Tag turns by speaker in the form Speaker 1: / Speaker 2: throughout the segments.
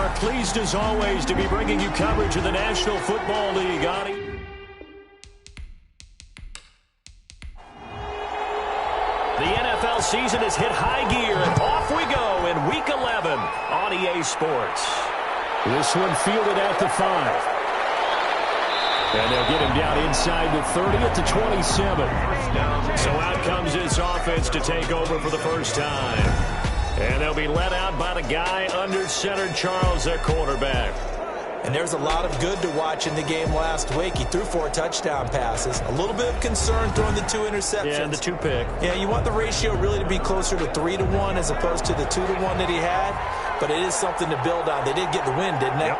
Speaker 1: are pleased as always to be bringing you coverage of the National Football League. The NFL season has hit high gear, and off we go in Week 11 on EA Sports. This one fielded at the 5. And they'll get him down inside the 30 at the 27. So out comes this offense to take over for the first time. And they'll be led out by the guy under center, Charles, their quarterback.
Speaker 2: And there's a lot of good to watch in the game last week. He threw 4 touchdown passes. A little bit of concern throwing the 2 interceptions.
Speaker 1: Yeah, and the 2 pick.
Speaker 2: Yeah, you want the ratio really to be closer to 3-to-1 as opposed to the 2-to-1 that he had. But it is something to build on. They did get the win, didn't they?
Speaker 1: Yep.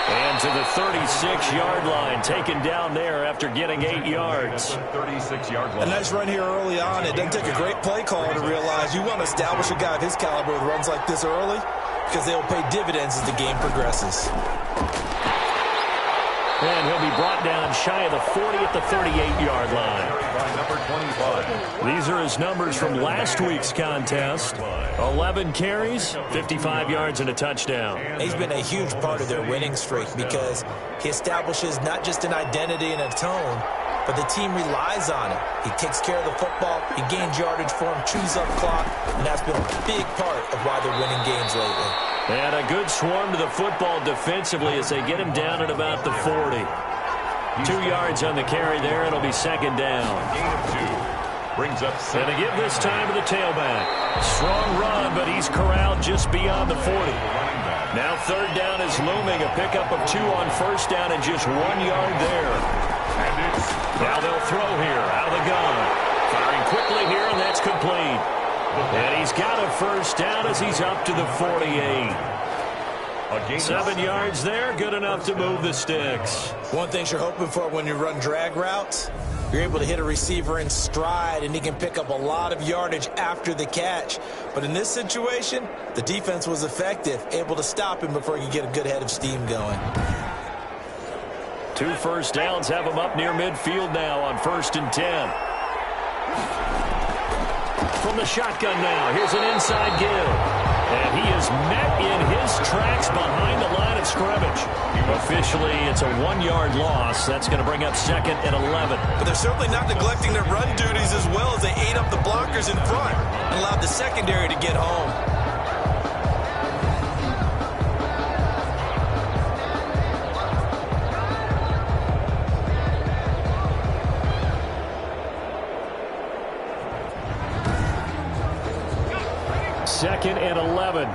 Speaker 1: And to the 36-yard line, taken down there after getting 8 yards.
Speaker 3: 36-yard line.
Speaker 2: A nice run here early on. It doesn't take a great play caller to realize you want to establish a guy of his caliber with runs like this early because they will pay dividends as the game progresses.
Speaker 1: And he'll be brought down shy of the 40 at the 38-yard line.
Speaker 3: Number 25.
Speaker 1: These are his numbers from last week's contest. 11 carries, 55 yards, and a touchdown.
Speaker 2: He's been a huge part of their winning streak because he establishes not just an identity and a tone, but the team relies on it. He takes care of the football, he gains yardage for him, chews up clock, and that's been a big part of why they're winning games lately.
Speaker 1: And a good swarm to the football defensively as they get him down at about the 40. 2 yards on the carry there. It'll be second down.
Speaker 3: Gain of 2. Brings up 7.
Speaker 1: And to give this time to the tailback. Strong run, but he's corralled just beyond the 40. Now third down is looming. A pickup of 2 on first down and just 1 yard there. Now they'll throw here out of the gun. Firing quickly here, and that's complete. And he's got a first down as he's up to the 48. 7 yards there, good enough to move the sticks.
Speaker 2: One thing you're hoping for when you run drag routes, you're able to hit a receiver in stride, and he can pick up a lot of yardage after the catch. But in this situation, the defense was effective, able to stop him before he could get a good head of steam going.
Speaker 1: 2 first downs have him up near midfield now on 1st and 10. From the shotgun now, here's an inside give. And he is met in his tracks behind the line of scrimmage. Officially, it's a 1-yard loss. That's going to bring up 2nd and 11.
Speaker 2: But they're certainly not neglecting their run duties as well as they ate up the blockers in front and allowed the secondary to get home.
Speaker 1: Second and 11.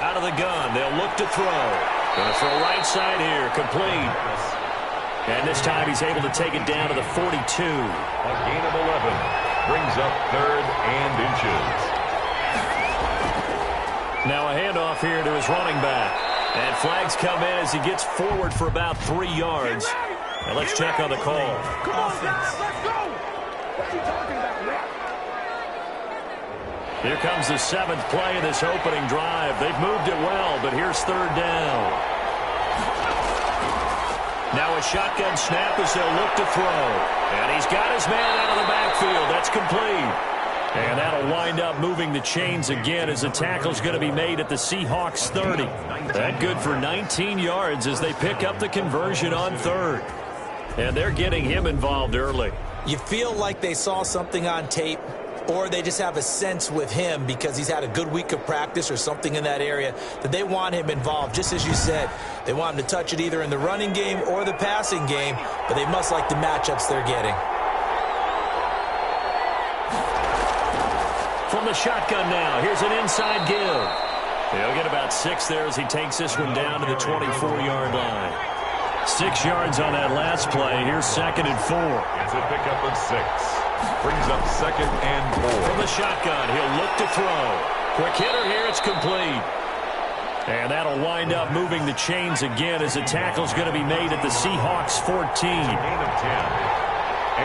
Speaker 1: Out of the gun, they'll look to throw. Going to throw right side here, complete. And this time he's able to take it down to the 42.
Speaker 3: A gain of 11 brings up 3rd and inches.
Speaker 1: Now a handoff here to his running back. And flags come in as he gets forward for about 3 yards. Now let's check on the call.
Speaker 4: Come on, guys, let's go! What are you talking about, Rick?
Speaker 1: Here comes the 7th play of this opening drive. They've moved it well, but here's 3rd down. Now a shotgun snap as they'll look to throw. And he's got his man out of the backfield. That's complete. And that'll wind up moving the chains again as the tackle's going to be made at the Seahawks 30. That good for 19 yards as they pick up the conversion on 3rd. And they're getting him involved early.
Speaker 2: You feel like they saw something on tape, or they just have a sense with him because he's had a good week of practice or something in that area that they want him involved. Just as you said, they want him to touch it either in the running game or the passing game, but they must like the matchups they're getting.
Speaker 1: From the shotgun now, here's an inside give. He'll get about 6 there as he takes this one down to the 24-yard line. 6 yards on that last play. Here's 2nd and 4.
Speaker 3: It's a pickup of 6. Brings up 2nd and 4.
Speaker 1: From the shotgun, he'll look to throw. Quick hitter here, it's complete. And that'll wind up moving the chains again as the tackle's going to be made at the Seahawks 14.
Speaker 3: Gain of 10.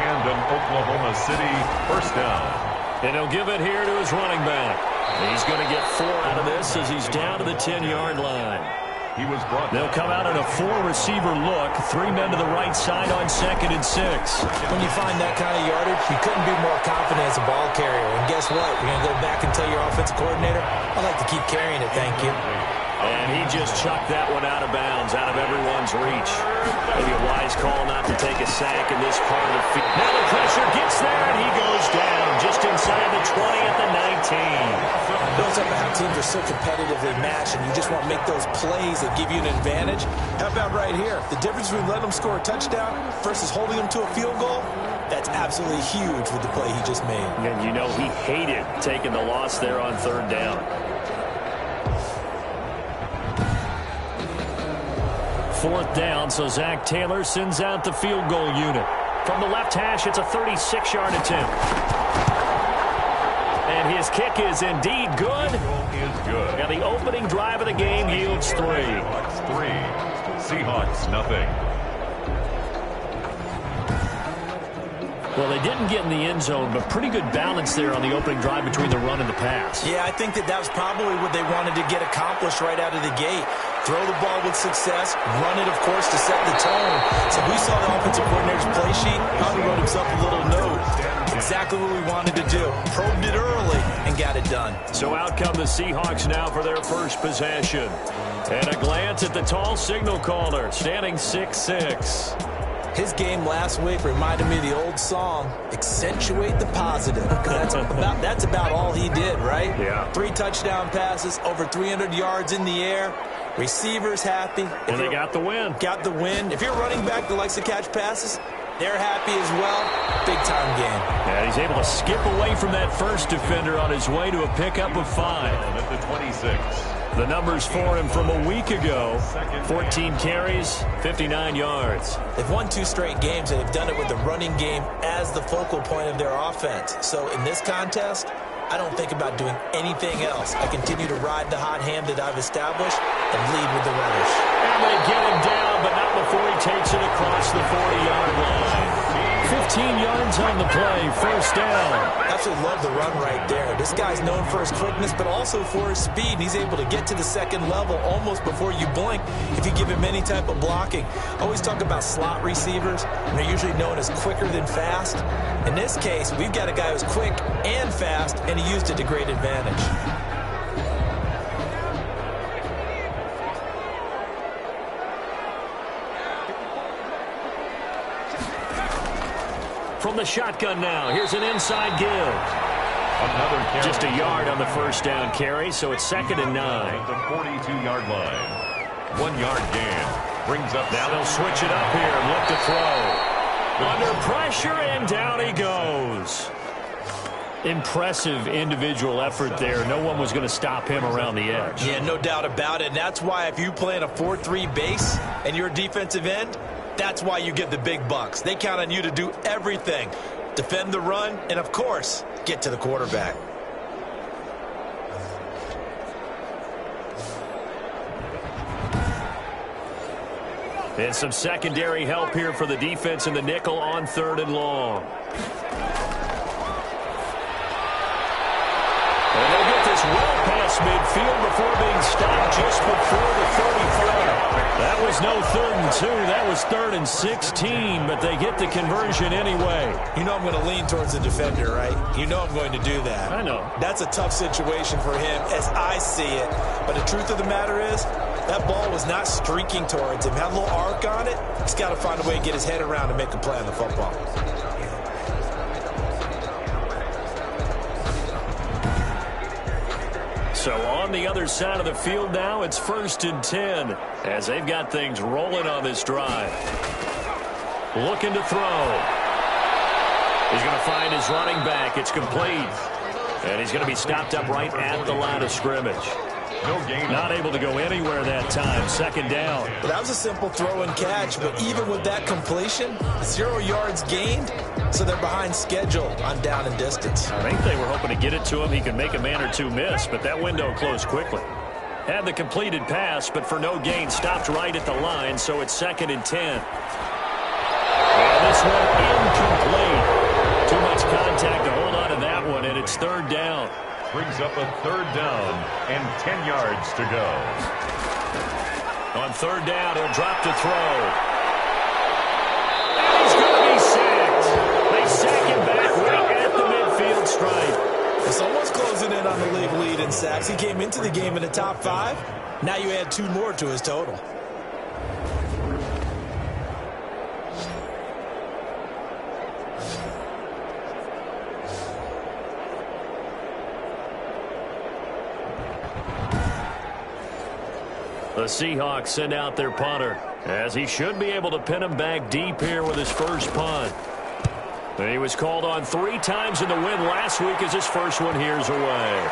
Speaker 3: And an Oklahoma City first down.
Speaker 1: And he'll give it here to his running back. He's going to get 4 out of this as he's down to the 10-yard line.
Speaker 3: He was brought down.
Speaker 1: They'll come out in a 4-receiver look. 3 men to the right side on 2nd and 6.
Speaker 2: When you find that kind of yardage, you couldn't be more confident as a ball carrier. And guess what? You're going to go back and tell your offensive coordinator, I'd like to keep carrying it, thank you.
Speaker 1: And he just chucked that one out of bounds, out of everyone's reach. Maybe a wise call not to take a sack in this part of the field. Now the pressure gets there, and he goes down just inside the 20 at the 19.
Speaker 2: Those type of how teams are so competitively matched, and you just want to make those plays that give you an advantage. How about right here? The difference between letting them score a touchdown versus holding them to a field goal, that's absolutely huge with the play he just made.
Speaker 1: And you know he hated taking the loss there on 3rd down. 4th down, so Zach Taylor sends out the field goal unit. From the left hash, it's a 36-yard attempt. And his kick is indeed good.
Speaker 3: Is good.
Speaker 1: Now the opening drive of the game yields 3.
Speaker 3: Seahawks, nothing.
Speaker 1: Well, they didn't get in the end zone, but pretty good balance there on the opening drive between the run and the pass.
Speaker 2: Yeah, I think that was probably what they wanted to get accomplished right out of the gate. Throw the ball with success, run it, of course, to set the tone. So we saw the offensive coordinator's play sheet. Probably wrote himself a little note. Exactly what we wanted to do. Probed it early and got it done.
Speaker 1: So out come the Seahawks now for their first possession. And a glance at the tall signal caller, standing 6'6".
Speaker 2: His game last week reminded me of the old song, Accentuate the Positive. That's about all he did, right?
Speaker 1: Yeah.
Speaker 2: 3 touchdown passes, over 300 yards in the air. Receivers happy.
Speaker 1: And they got the win.
Speaker 2: Got the win. If you're running back that likes to catch passes, they're happy as well. Big-time game.
Speaker 1: Yeah, he's able to skip away from that first defender on his way to a pickup of 5.
Speaker 3: At the 26.
Speaker 1: The numbers for him from a week ago, 14 carries, 59 yards.
Speaker 2: They've won 2 straight games, and they've done it with the running game as the focal point of their offense. So in this contest, I don't think about doing anything else. I continue to ride the hot hand that I've established and lead with the runners.
Speaker 1: And they get him down, but not before he takes it across the 40-yard line. 15 yards on the play, first down.
Speaker 2: Absolutely love the run right there. This guy's known for his quickness, but also for his speed. And he's able to get to the second level almost before you blink if you give him any type of blocking. I always talk about slot receivers, and they're usually known as quicker than fast. In this case, we've got a guy who's quick and fast, and he used it to great advantage.
Speaker 1: From the shotgun now, here's an inside give.
Speaker 3: Another carry.
Speaker 1: Just a yard on the first down carry, so it's 2nd and 9.
Speaker 3: At the 42-yard line. 1 yard gain. Brings up.
Speaker 1: Now they'll switch it up here and look to throw. Under pressure, and down he goes. Impressive individual effort there. No one was going to stop him around the edge.
Speaker 2: Yeah, no doubt about it. And that's why if you play in a 4-3 base and you're a defensive end, that's why you get the big bucks. They count on you to do everything. Defend the run, and, of course, get to the quarterback.
Speaker 1: And some secondary help here for the defense in the nickel on 3rd and long. And they'll get this well past midfield before being stopped just before the 34. That was no 3rd and 2. That was 3rd and 16, but they get the conversion anyway.
Speaker 2: You know I'm going to lean towards the defender, right? You know I'm going to do that.
Speaker 1: I know.
Speaker 2: That's a tough situation for him as I see it. But the truth of the matter is, that ball was not streaking towards him. Had a little arc on it. He's got to find a way to get his head around and make a play on the football.
Speaker 1: So on the other side of the field now, it's 1st and 10 as they've got things rolling on this drive. Looking to throw. He's going to find his running back. It's complete. And he's going to be stopped up right at the line of scrimmage.
Speaker 3: No gain.
Speaker 1: Not able to go anywhere that time. 2nd down.
Speaker 2: Well, that was a simple throw and catch, but even with that completion, 0 yards gained, so they're behind schedule on down and distance.
Speaker 1: I think they were hoping to get it to him. He could make a man or 2 miss, but that window closed quickly. Had the completed pass, but for no gain, stopped right at the line, so it's 2nd and 10. And this one incomplete. Too much contact to hold on to that one, and it's 3rd down.
Speaker 3: Brings up a 3rd down and 10 yards to go.
Speaker 1: On third down, he'll drop to throw. And he's going to be sacked. They sack him back right at the midfield stripe.
Speaker 2: Someone's closing in on the league lead in sacks. He came into the game in the top 5. Now you add 2 more to his total.
Speaker 1: The Seahawks send out their punter, as he should be able to pin him back deep here with his first punt. He was called on 3 times in the win last week as his first one here's away.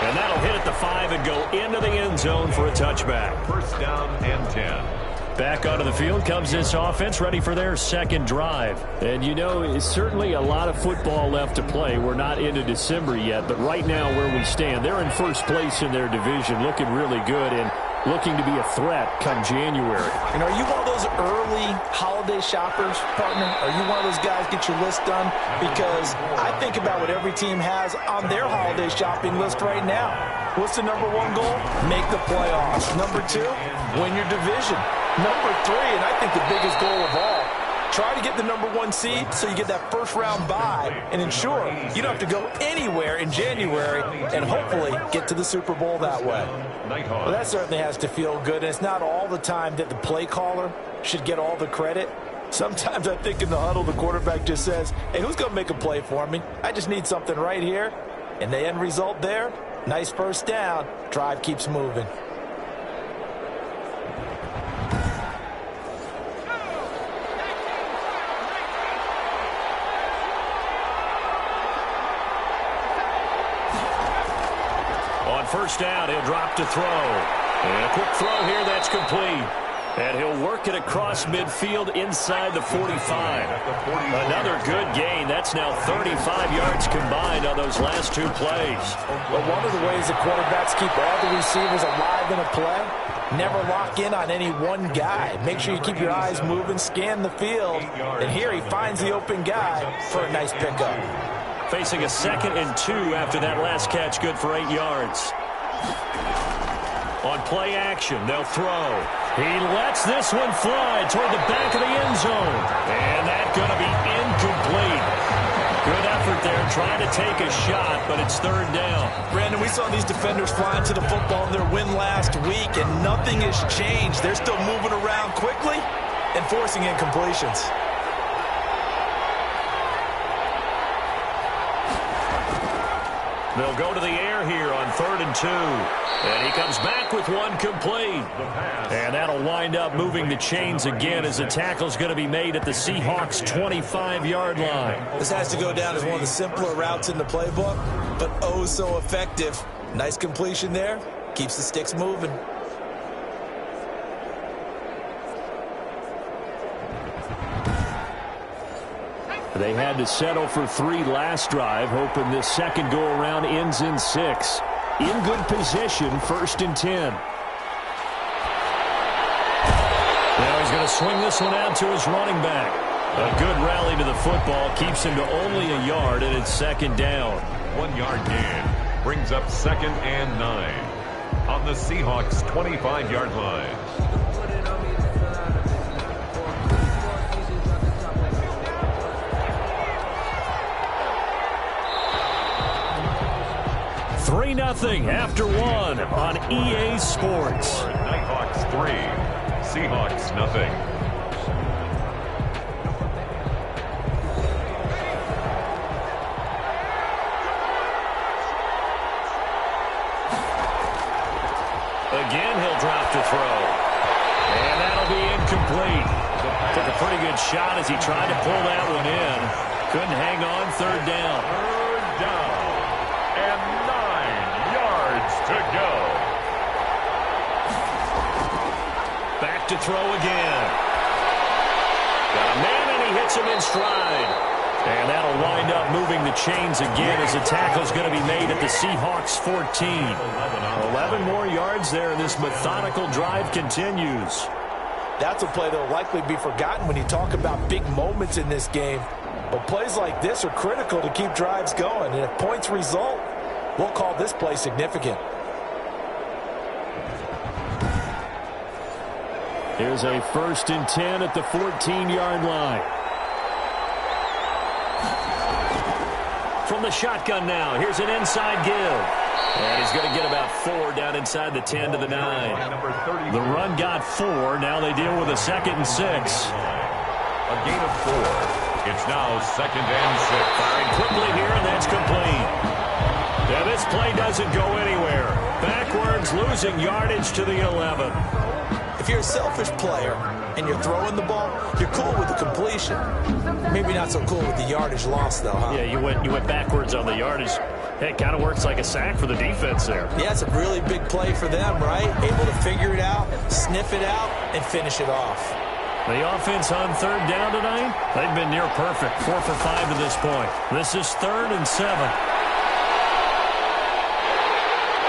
Speaker 1: And that'll hit at the 5 and go into the end zone for a touchback.
Speaker 3: First down and 10.
Speaker 1: Back onto the field comes this offense, ready for their second drive. And, you know, it's certainly a lot of football left to play. We're not into December yet, but right now where we stand, they're in first place in their division, looking really good and looking to be a threat come January.
Speaker 2: And are you one of those early holiday shoppers, partner? Are you one of those guys get your list done? Because I think about what every team has on their holiday shopping list right now. What's the number 1 goal? Make the playoffs. Number 2, win your division. Number 3, and I think the biggest goal of all, try to get the number 1 seed so you get that first-round bye and ensure you don't have to go anywhere in January and hopefully get to the Super Bowl that way. Well, that certainly has to feel good, and it's not all the time that the play caller should get all the credit. Sometimes I think in the huddle the quarterback just says, hey, who's going to make a play for me? I just need something right here. And the end result there, nice first down. Drive keeps moving.
Speaker 1: First down, he'll drop to throw. And a quick throw here that's complete. And he'll work it across midfield inside the 45. Another good gain. That's now 35 yards combined on those last 2 plays.
Speaker 2: Well, one of the ways the quarterbacks keep all the receivers alive in a play, never lock in on any one guy. Make sure you keep your eyes moving, scan the field. And here he finds the open guy for a nice pickup.
Speaker 1: Facing a 2nd and 2 after that last catch, good for 8 yards. On play action, they'll throw. He lets this one fly toward the back of the end zone. And that's going to be incomplete. Good effort there, trying to take a shot, but it's 3rd down.
Speaker 2: Brandon, we saw these defenders flying to the football in their win last week, and nothing has changed. They're still moving around quickly and forcing incompletions.
Speaker 1: They'll go to the air here on 3rd and 2. And he comes back with one complete. And that'll wind up moving the chains again as the tackle's going to be made at the Seahawks' 25-yard line.
Speaker 2: This has to go down as one of the simpler routes in the playbook, but oh so effective. Nice completion there. Keeps the sticks moving.
Speaker 1: They had to settle for 3 last drive, hoping this second go-around ends in 6. In good position, 1st and 10. Now he's going to swing this one out to his running back. A good rally to the football keeps him to only a yard, and it's 2nd down.
Speaker 3: 1 yard gain brings up 2nd and 9 on the Seahawks' 25-yard line.
Speaker 1: Three 3-0 after 1 on EA Sports.
Speaker 3: Nighthawks 3, Seahawks nothing.
Speaker 1: Again, he'll drop to throw. And that'll be incomplete. Took a pretty good shot as he tried to pull that one in. Couldn't hang on, 3rd down.
Speaker 3: 3rd down. And 9 yards to go.
Speaker 1: Back to throw again. Got a man and he hits him in stride. And that'll wind up moving the chains again as the tackle's going to be made at the Seahawks 14. 11 more yards there, and this methodical drive continues.
Speaker 2: That's a play that will likely be forgotten when you talk about big moments in this game. But plays like this are critical to keep drives going. And if points result, we'll call this play significant.
Speaker 1: Here's a 1st and 10 at the 14-yard line. From the shotgun now, here's an inside give. And he's going to get about 4 down inside the 10 to the 9. The run got 4. Now they deal with a 2nd and 6.
Speaker 3: A gain of 4. It's now 2nd and 6.
Speaker 1: Firing quickly here, and that's complete. Now this play doesn't go anywhere. Backwards, losing yardage to the 11.
Speaker 2: If you're a selfish player and you're throwing the ball, you're cool with the completion. Maybe not so cool with the yardage loss, though, huh?
Speaker 1: Yeah, you went backwards on the yardage. Hey, it kind of works like a sack for the defense there.
Speaker 2: Yeah, it's a really big play for them, right? Able to figure it out, sniff it out, and finish it off.
Speaker 1: The offense on 3rd down tonight, they've been near perfect. 4 for 5 to this point. This is 3rd and 7.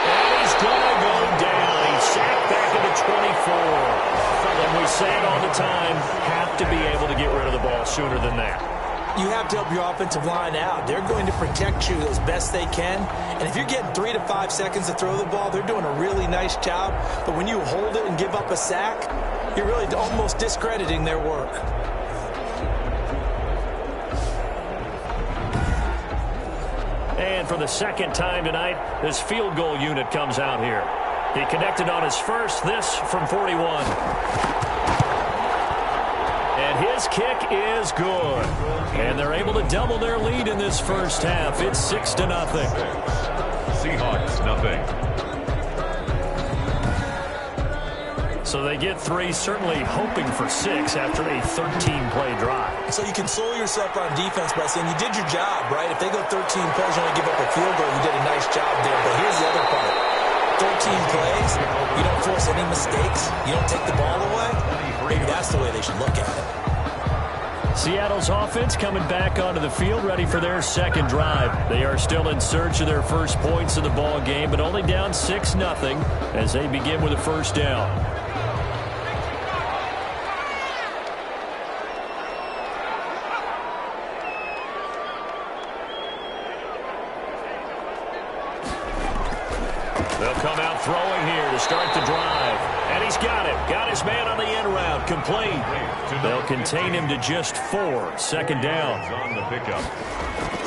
Speaker 1: And he's going to go down. He's sacked back at the 24. And we say it all the time, have to be able to get rid of the ball sooner than that.
Speaker 2: You have to help your offensive line out. They're going to protect you as best they can. And if you're getting 3 to 5 seconds to throw the ball, they're doing a really nice job. But when you hold it and give up a sack, you're really almost discrediting their work.
Speaker 1: And for the 2nd time tonight, this field goal unit comes out here. He connected on his first, this from 41. And his kick is good. And they're able to double their lead in this first half. It's 6-0.
Speaker 3: Seahawks, nothing.
Speaker 1: So they get 3, certainly hoping for 6 after a 13-play drive.
Speaker 2: So you console yourself on defense by saying you did your job, right? If they go 13 plays, you only give up a field goal, you did a nice job there. But here's the other part. 13 plays, you don't force any mistakes, you don't take the ball away. Maybe that's the way they should look at it.
Speaker 1: Seattle's offense coming back onto the field, ready for their 2nd drive. They are still in search of their first points in the ball game, but only down 6-0 as they begin with a 1st down. They'll come out throwing here to start the drive. And he's got it. Got his man on the end route. Complete. They'll contain him to just 4. 2nd down.
Speaker 3: On the pickup.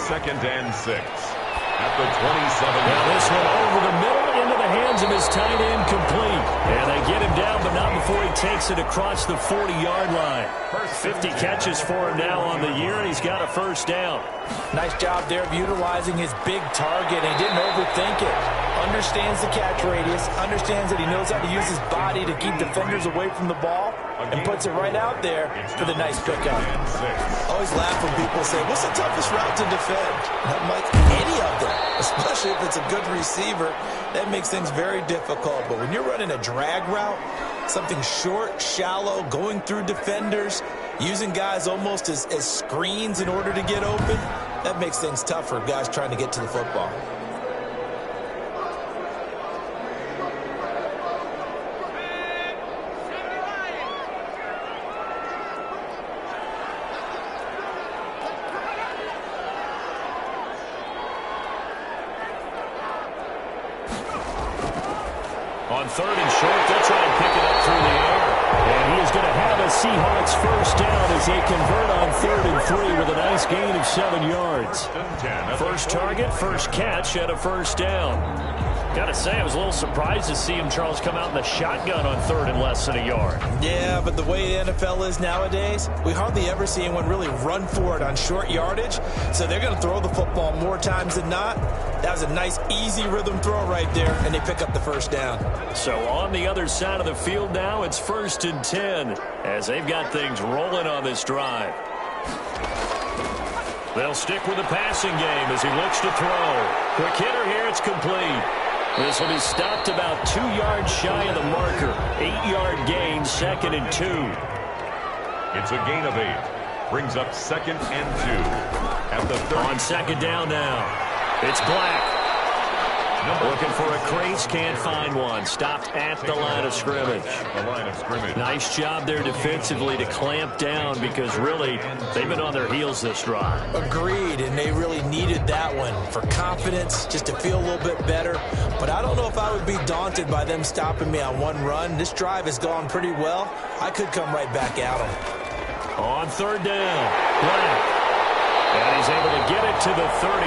Speaker 3: 2nd and 6. At the 27.
Speaker 1: Now this one over the middle into the hands of his tight end, complete. And they get him down, but not before he takes it across the 40-yard line. 50 catches for him now on the year, and he's got a 1st down.
Speaker 2: Nice job there of utilizing his big target. He didn't overthink it. Understands the catch radius, understands that he knows how to use his body to keep defenders away from the ball, and puts it right out there for the nice pickup. I always laugh when people say, what's the toughest route to defend? And I'm like, any of them, especially if it's a good receiver. That makes things very difficult. But when you're running a drag route, something short, shallow, going through defenders, using guys almost as screens in order to get open, that makes things tough for guys trying to get to the football.
Speaker 1: On 3rd and short, they'll try and pick it up through the air. And he is going to have a Seahawks 1st down as they convert on 3rd and 3 with a nice gain of 7 yards. First target, first catch at a 1st down. Got to say, I was a little surprised to see him, Charles, come out in the shotgun on 3rd and less than a yard. Yeah,
Speaker 2: but the way the NFL is nowadays, we hardly ever see anyone really run for it on short yardage. So they're going to throw the football more times than not. That was a nice, easy rhythm throw right there, and they pick up the 1st down.
Speaker 1: So on the other side of the field now, it's 1st and 10 as they've got things rolling on this drive. They'll stick with the passing game as he looks to throw. Quick hitter here, it's complete. This will be stopped about 2 yards shy of the marker. 8-yard gain, 2nd and 2.
Speaker 3: It's a gain of 8. Brings up 2nd and 2. At the 30.
Speaker 1: On 2nd down now. It's Black. Looking for a crease, can't find one. Stopped at the line of scrimmage. Nice job there defensively to clamp down because really they've been on their heels this drive.
Speaker 2: Agreed, and they really needed that one for confidence, just to feel a little bit better. But I don't know if I would be daunted by them stopping me on one run. This drive has gone pretty well. I could come right back at them.
Speaker 1: On third down, Black. And he's able to get it to the 33.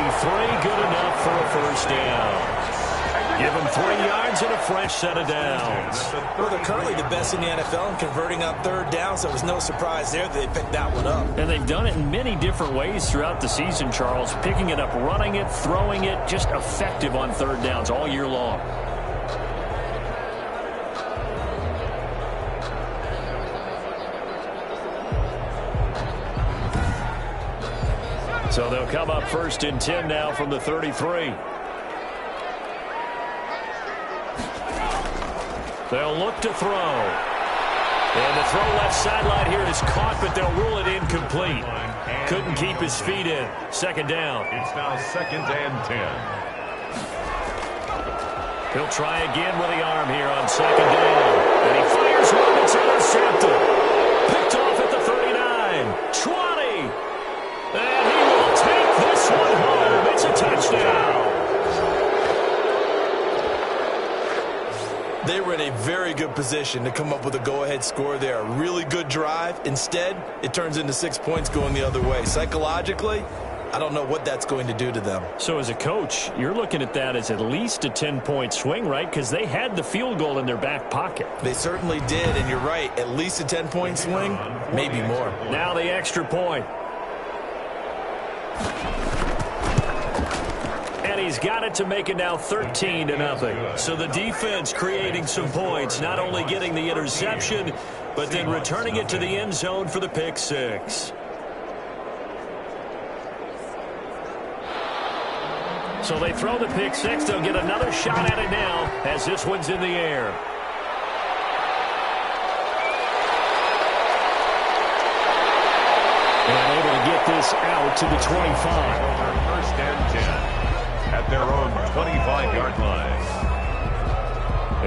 Speaker 1: Good enough for a first down. Give him 3 yards and a fresh set of downs.
Speaker 2: Well, they're currently the best in the NFL in converting on third down, so it was no surprise there that they picked that one up.
Speaker 1: And they've done it in many different ways throughout the season, Charles. Picking it up, running it, throwing it, just effective on third downs all year long. So they'll come up 1st and 10 now from the 33. They'll look to throw. And the throw left sideline here is caught, but they'll rule it incomplete. Couldn't keep his feet in. 2nd down.
Speaker 3: It's now 2nd and 10.
Speaker 1: He'll try again with the arm here on 2nd down. And he fires one that's intercepted. Picked off at the 39. 20. And he will take this one home. It's a touchdown.
Speaker 2: They were in a very good position to come up with a go-ahead score there. A really good drive. Instead, it turns into 6 points going the other way. Psychologically, I don't know what that's going to do to them.
Speaker 1: So as a coach, you're looking at that as at least a 10-point swing, right? Because they had the field goal in their back pocket.
Speaker 2: They certainly did, and you're right. At least a 10-point swing, maybe more.
Speaker 1: Now the extra point. And he's got it to make it now 13-0. So the defense creating some points, not only getting the interception, but then returning it to the end zone for the pick six. So they throw the pick six. They'll get another shot at it now as this one's in the air. And able to get this out to the 25.
Speaker 3: 1st and 10. At their own 25-yard line.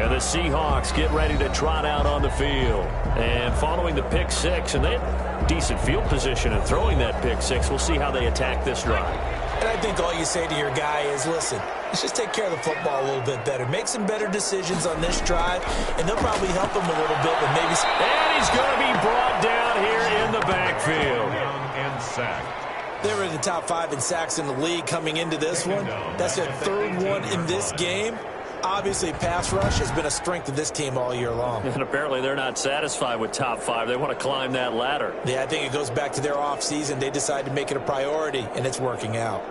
Speaker 1: And the Seahawks get ready to trot out on the field. And following the pick six, and they had decent field position and throwing that pick six, we'll see how they attack this drive.
Speaker 2: And I think all you say to your guy is, listen, let's just take care of the football a little bit better. Make some better decisions on this drive, and they'll probably help him a little bit, but maybe...
Speaker 1: And he's going to be brought down here in the backfield.
Speaker 3: And sacked.
Speaker 2: They were in the top 5 in sacks in the league coming into this one. That's their 3rd one in this game. Obviously, pass rush has been a strength of this team all year long.
Speaker 1: And apparently they're not satisfied with top 5. They want to climb that ladder.
Speaker 2: Yeah, I think it goes back to their offseason. They decided to make it a priority, and it's working out.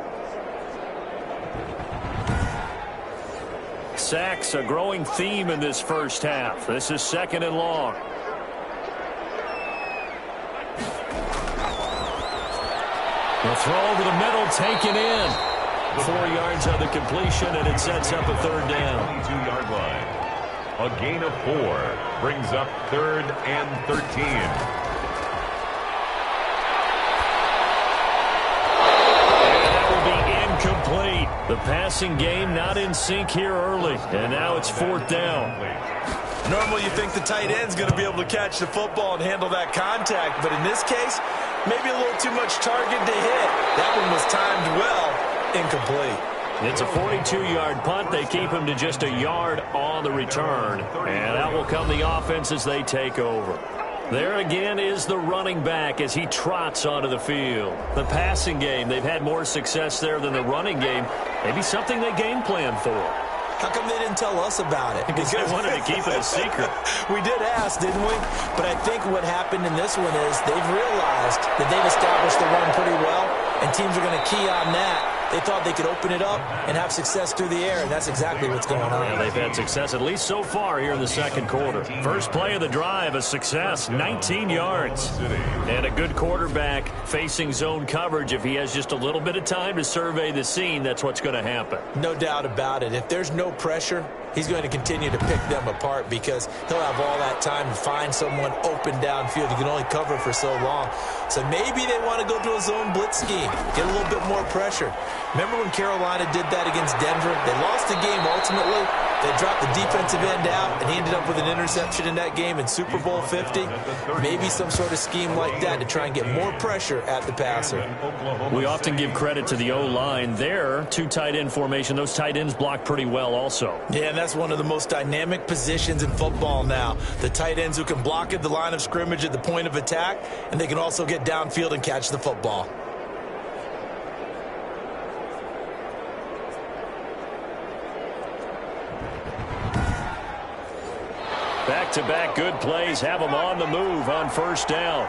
Speaker 1: Sacks, a growing theme in this first half. This is 2nd and long. The throw over the middle, taken in. 4 yards on the completion, and it sets up a 3rd down.
Speaker 3: 22-yard line. A gain of 4 brings up 3rd and 13.
Speaker 1: And that will be incomplete. The passing game not in sync here early, and now it's 4th down.
Speaker 2: Normally you think the tight end's going to be able to catch the football and handle that contact, but in this case, maybe a little too much target to hit. That one was timed well. Incomplete.
Speaker 1: It's a 42-yard punt. They keep him to just a yard on the return. And out will come the offense as they take over. There again is the running back as he trots onto the field. The passing game, they've had more success there than the running game. Maybe something they game plan for.
Speaker 2: How come they didn't tell us about it?
Speaker 1: Because they wanted to keep it a secret.
Speaker 2: We did ask, didn't we? But I think what happened in this one is they've realized that they've established the run pretty well, and teams are going to key on that. They thought they could open it up and have success through the air, and that's exactly what's going on.
Speaker 1: Yeah, they've had success at least so far here in the 2nd quarter. First play of the drive, a success, 19 yards. And a good quarterback facing zone coverage. If he has just a little bit of time to survey the scene, that's what's going to happen.
Speaker 2: No doubt about it. If there's no pressure, he's going to continue to pick them apart because he'll have all that time to find someone open downfield. He can only cover for so long. So maybe they want to go to a zone blitz scheme, get a little bit more pressure. Remember when Carolina did that against Denver? They lost the game ultimately. They dropped the defensive end out, and he ended up with an interception in that game in Super Bowl 50. Maybe some sort of scheme like that to try and get more pressure at the passer.
Speaker 1: We often give credit to the O-line. There, two tight end formation. Those tight ends block pretty well also.
Speaker 2: Yeah, and that's one of the most dynamic positions in football now. The tight ends who can block at the line of scrimmage at the point of attack, and they can also get downfield and catch the football.
Speaker 1: Back-to-back good plays have them on the move on first down.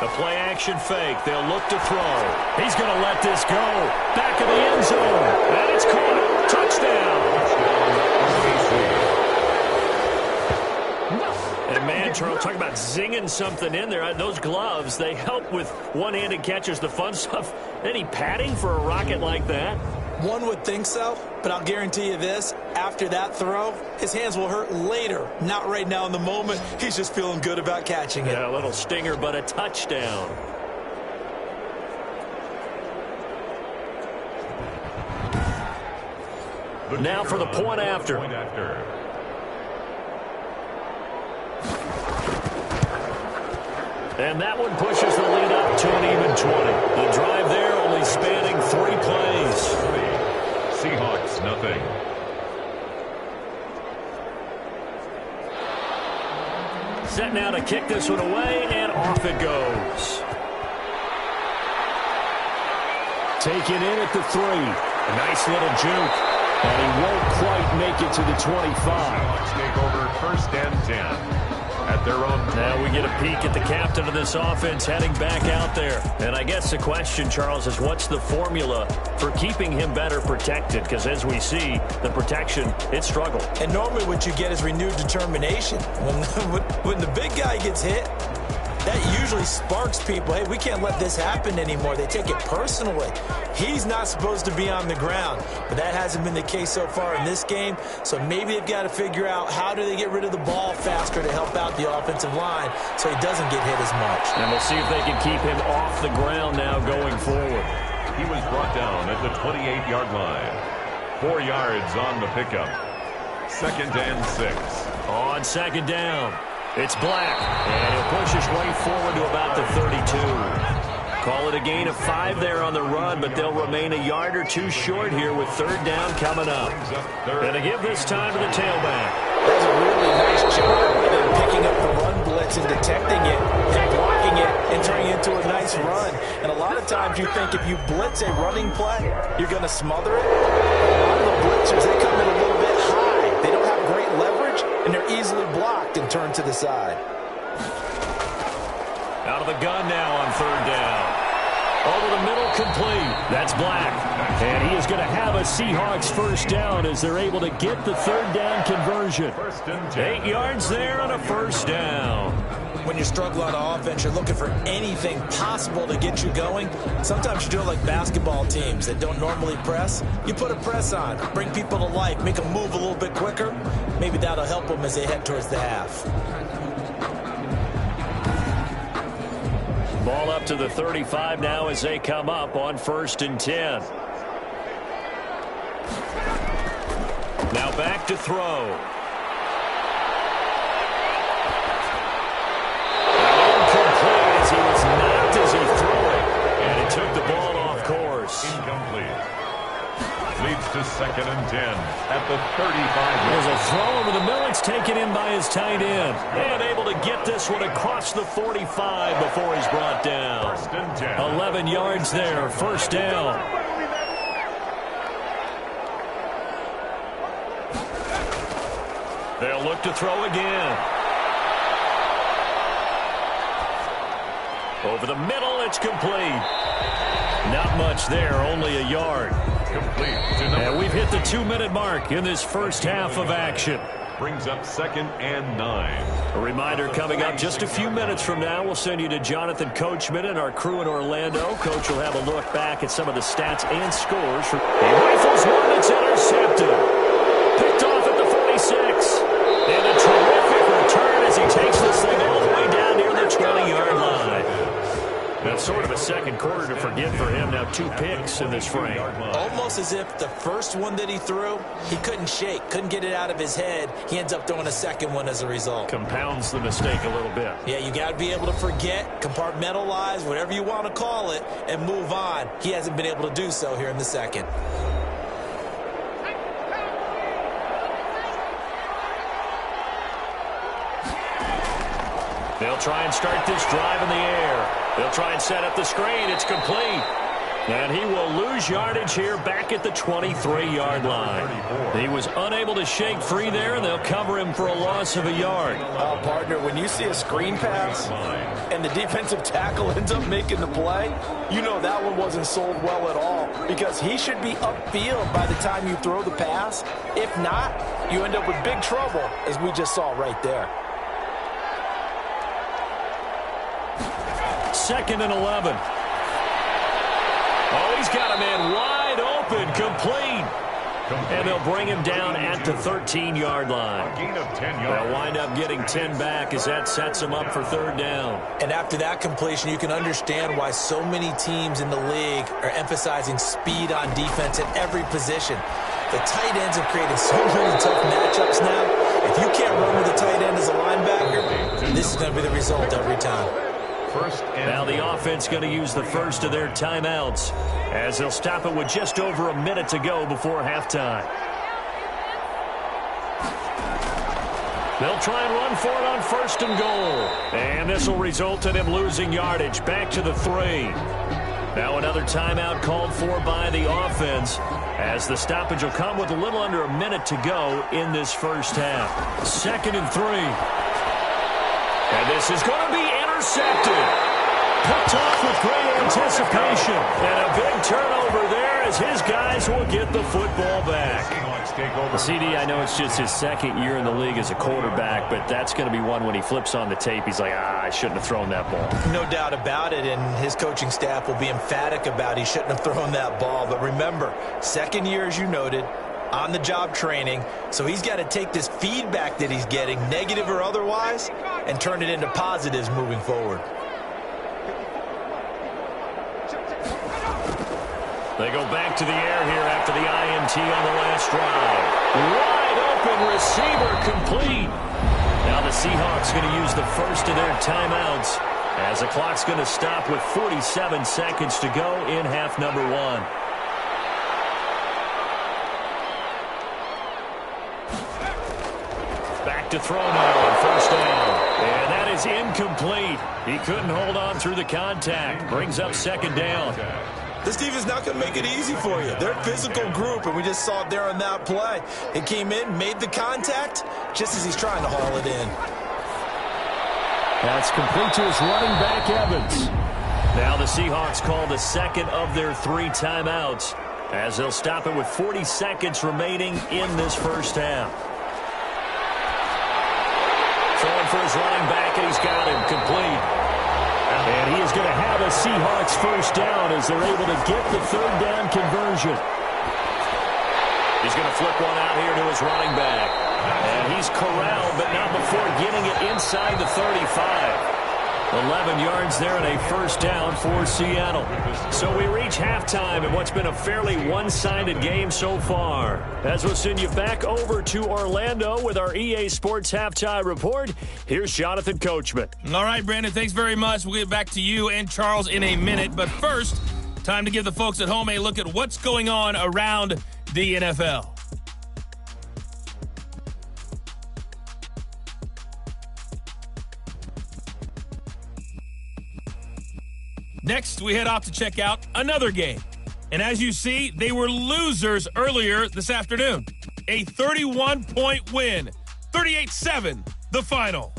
Speaker 1: The play-action fake. They'll look to throw. He's going to let this go. Back of the end zone. And it's caught. Touchdown. And man, Charles, talking about zinging something in there. Those gloves, they help with one-handed catches, the fun stuff. Any padding for a rocket like that?
Speaker 2: One would think so, but I'll guarantee you this. After that throw, his hands will hurt later. Not right now in the moment. He's just feeling good about catching it.
Speaker 1: Yeah, a little stinger, but a touchdown. Now for the point after. And that one pushes the lead up to an even 20. The drive there only spanning 3 plays.
Speaker 3: Seahawks, nothing.
Speaker 1: Set now to kick this one away, and off it goes. Taken in at the 3. A nice little juke. And he won't quite make it to the 25.
Speaker 3: Seahawks take over 1st and 10. At their own.
Speaker 1: Now we get a peek at the captain of this offense heading back out there. And I guess the question, Charles, is what's the formula for keeping him better protected? Because as we see, the protection, it struggled.
Speaker 2: And normally what you get is renewed determination. When the big guy gets hit, that usually sparks people. Hey, we can't let this happen anymore. They take it personally. He's not supposed to be on the ground, but that hasn't been the case so far in this game. So maybe they've got to figure out how do they get rid of the ball faster to help out the offensive line so he doesn't get hit as much.
Speaker 1: And we'll see if they can keep him off the ground now going forward.
Speaker 3: He was brought down at the 28-yard line. 4 yards on the pickup. 2nd and 6.
Speaker 1: On 2nd down, it's Black, and he'll push his way forward to about the 32. Call it a gain of 5 there on the run, but they'll remain a yard or 2 short here with 3rd down coming up. And to give this time to the tailback.
Speaker 2: Does a really nice job of them picking up the run blitz and detecting it and blocking it and turning it into a nice run. And a lot of times you think if you blitz a running play, you're going to smother it. A lot of the blitzers, they come in a little bit high. They don't have great leverage, and they're easily blocked and turned to the side.
Speaker 1: Out of the gun now on 3rd down. Over the middle, complete. That's Black. And he is going to have a Seahawks 1st down as they're able to get the 3rd down conversion. 8 yards there on a 1st down.
Speaker 2: When you struggle on offense, you're looking for anything possible to get you going. Sometimes you do it like basketball teams that don't normally press. You put a press on, bring people to life, make them move a little bit quicker. Maybe that'll help them as they head towards the half.
Speaker 1: Ball up to the 35 now as they come up on 1st and 10. Now back to throw. Incomplete as he was knocked as he threw it. And he took the ball off course.
Speaker 3: Incomplete. Leads to 2nd and 10 at the 35.
Speaker 1: There's a throw over the middle. It's taken in by his tight end. And able to get this one across the 45 before he's brought down.
Speaker 3: 1st and 10.
Speaker 1: 11 yards there. 1st down. They'll look to throw again. Over the middle, it's complete. Not much there, only a yard.
Speaker 3: Complete.
Speaker 1: And we've hit the 2-minute mark in this 1st half of action.
Speaker 3: Brings up 2nd and 9.
Speaker 1: A reminder coming up just a few minutes from now, we'll send you to Jonathan Coachman and our crew in Orlando. Coach will have a look back at some of the stats and scores. He rifles one, it's intercepted. Picked off at the 46. And a terrific return as he takes this thing all the way down near the 20-yard line. That's sort of a second quarter to forget for him. Now 2 picks in this frame.
Speaker 2: Almost as if the first one that he threw, he couldn't shake, couldn't get it out of his head. He ends up throwing a second one as a result.
Speaker 1: Compounds the mistake a little bit.
Speaker 2: Yeah, you got to be able to forget, compartmentalize, whatever you want to call it, and move on. He hasn't been able to do so here in the second.
Speaker 1: They'll try and start this drive in the air. They'll try and set up the screen. It's complete. And he will lose yardage here back at the 23-yard line. He was unable to shake free there, and they'll cover him for a loss of a yard.
Speaker 5: Oh, partner, when you see a screen pass and the defensive tackle ends up making the play, you know that one wasn't sold well at all, because he should be upfield by the time you throw the pass. If not, you end up with big trouble, as we just saw right there.
Speaker 1: 2nd and 11. Oh, he's got a man wide open, complete. And they'll bring him down at the 13-yard line.
Speaker 3: A gain of 10 yards.
Speaker 1: They'll wind up getting 10 back as that sets him up for 3rd down.
Speaker 2: And after that completion, you can understand why so many teams in the league are emphasizing speed on defense at every position. The tight ends have created so many tough matchups now. If you can't run with a tight end as a linebacker, this is going to be the result every time.
Speaker 1: Now the offense going to use the first of their timeouts as they'll stop it with just over a minute to go before halftime. They'll try and run for it on 1st and goal. And this will result in him losing yardage back to the 3. Now another timeout called for by the offense as the stoppage will come with a little under a minute to go in this first half. 2nd and 3. And this is going to be intercepted. Picked off with great anticipation. And a big turnover there as his guys will get the football back.
Speaker 3: The
Speaker 1: CD, I know it's just his 2nd year in the league as a quarterback, but that's going to be one when he flips on the tape, he's like, I shouldn't have thrown that ball.
Speaker 2: No doubt about it, and his coaching staff will be emphatic about he shouldn't have thrown that ball. But remember, 2nd year, as you noted, on-the-job training, so he's got to take this feedback that he's getting, negative or otherwise, and turn it into positives moving forward.
Speaker 1: They go back to the air here after the INT on the last drive. Wide open receiver complete. Now the Seahawks going to use the first of their timeouts as the clock's going to stop with 47 seconds to go in half number 1. To throw now on 1st down. And that is incomplete. He couldn't hold on through the contact. Brings up 2nd down.
Speaker 2: This defense is not going to make it easy for you. They're a physical group, and we just saw it there on that play. It came in, made the contact, just as he's trying to haul it in.
Speaker 1: That's complete to his running back, Evans. Now the Seahawks call the 2nd of their 3 timeouts as they'll stop it with 40 seconds remaining in this first half. Throwing for his running back, and he's got him complete. And he is going to have a Seahawks 1st down as they're able to get the 3rd down conversion. He's going to flip one out here to his running back. And he's corralled, but not before getting it inside the 35. 11 yards there and a 1st down for Seattle. So we reach halftime in what's been a fairly one-sided game so far. As we'll send you back over to Orlando with our EA Sports Halftime Report, here's Jonathan Coachman.
Speaker 6: All right, Brandon, thanks very much. We'll get back to you and Charles in a minute. But first, time to give the folks at home a look at what's going on around the NFL. Next, we head off to check out another game. And as you see, they were losers earlier this afternoon. A 31-point win. 38-7, the final.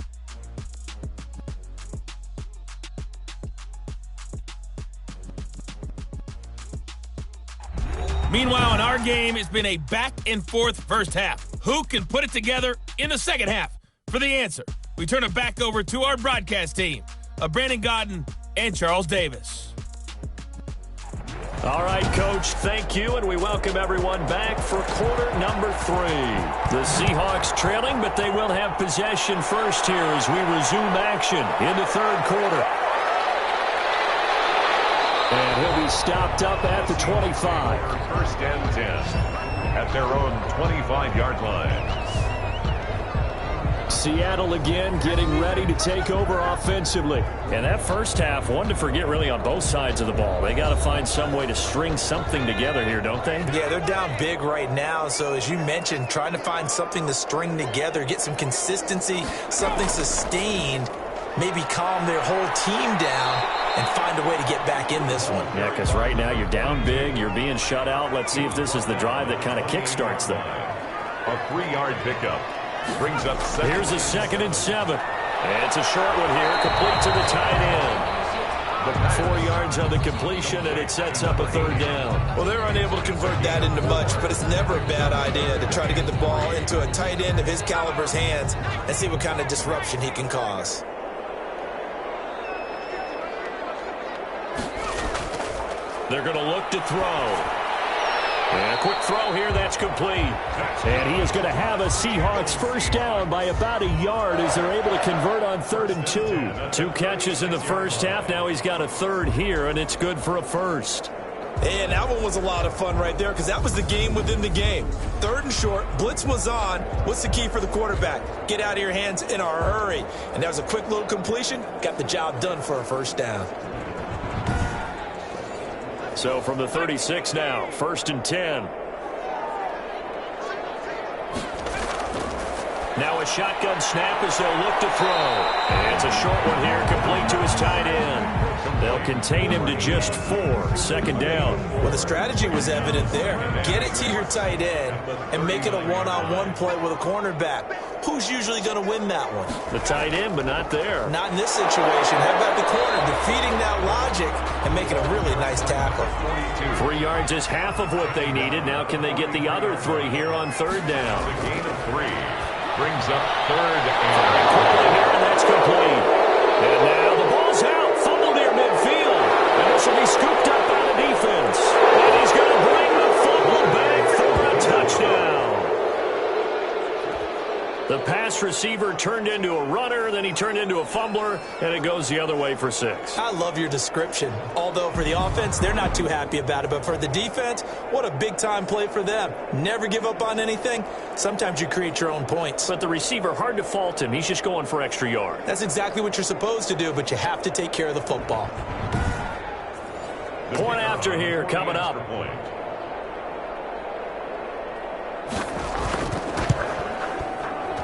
Speaker 6: Meanwhile, in our game, it's been a back-and-forth first half. who can put it together in the second half? For the answer, we turn it back over to our broadcast team of Brandon Godden and Charles Davis.
Speaker 1: All right, Coach, thank you, and we welcome everyone back for quarter number 3. The Seahawks trailing, but they will have possession first here as we resume action in the third quarter. And he'll be stopped up at the 25.
Speaker 3: First and 10 at their own 25-yard line.
Speaker 1: Seattle again getting ready to take over offensively. And that first half, one to forget really on both sides of the ball. They got to find some way to string something together here, don't they?
Speaker 2: Yeah, they're down big right now. So as you mentioned, trying to find something to string together, get some consistency, something sustained, maybe calm their whole team down and find a way to get back in this one.
Speaker 1: Yeah, because right now you're down big, you're being shut out. Let's see if this is the drive that kind of kickstarts them.
Speaker 3: A 3-yard pickup. Brings up 7.
Speaker 1: Here's a 2nd and 7. And it's a short one here, complete to the tight end. 4 yards on the completion, and it sets up a 3rd down.
Speaker 2: Well, they're unable to convert that into much, but it's never a bad idea to try to get the ball into a tight end of his caliber's hands and see what kind of disruption he can cause.
Speaker 1: They're going to look to throw. And a quick throw here, that's complete. And he is going to have a Seahawks first down by about a yard as they're able to convert on 3rd and 2. 2 catches in the first half. Now he's got a 3rd here, and it's good for a first.
Speaker 2: And that one was a lot of fun right there because that was the game within the game. 3rd and short, blitz was on. What's the key for the quarterback? Get out of your hands in a hurry. And that was a quick little completion. Got the job done for a first down.
Speaker 1: So from the 36 now, 1st and 10. Now a shotgun snap as they'll look to throw. And it's a short one here, complete to his tight end. They'll contain him to just 4. 2nd down.
Speaker 2: Well, the strategy was evident there. Get it to your tight end and make it a one-on-one play with a cornerback. Who's usually going to win that one?
Speaker 1: The tight end, but not there.
Speaker 2: Not in this situation. How about the corner defeating that logic and making a really nice tackle?
Speaker 1: 3 yards is half of what they needed. Now can they get the other 3 here on 3rd down?
Speaker 3: The gain of 3 brings up 3rd and
Speaker 1: Quickly here, and that's complete. And now the ball's out. Fumble near midfield. And this will be scooped up by the defense. And he's going to bring the fumble back for a touchdown. The pass receiver turned into a runner, then he turned into a fumbler, and it goes the other way for 6.
Speaker 2: I love your description. Although for the offense, they're not too happy about it. But for the defense, what a big-time play for them. Never give up on anything. Sometimes you create your own points.
Speaker 1: But the receiver, hard to fault him. He's just going for extra yard.
Speaker 2: That's exactly what you're supposed to do, but you have to take care of the football.
Speaker 1: Point after here coming up.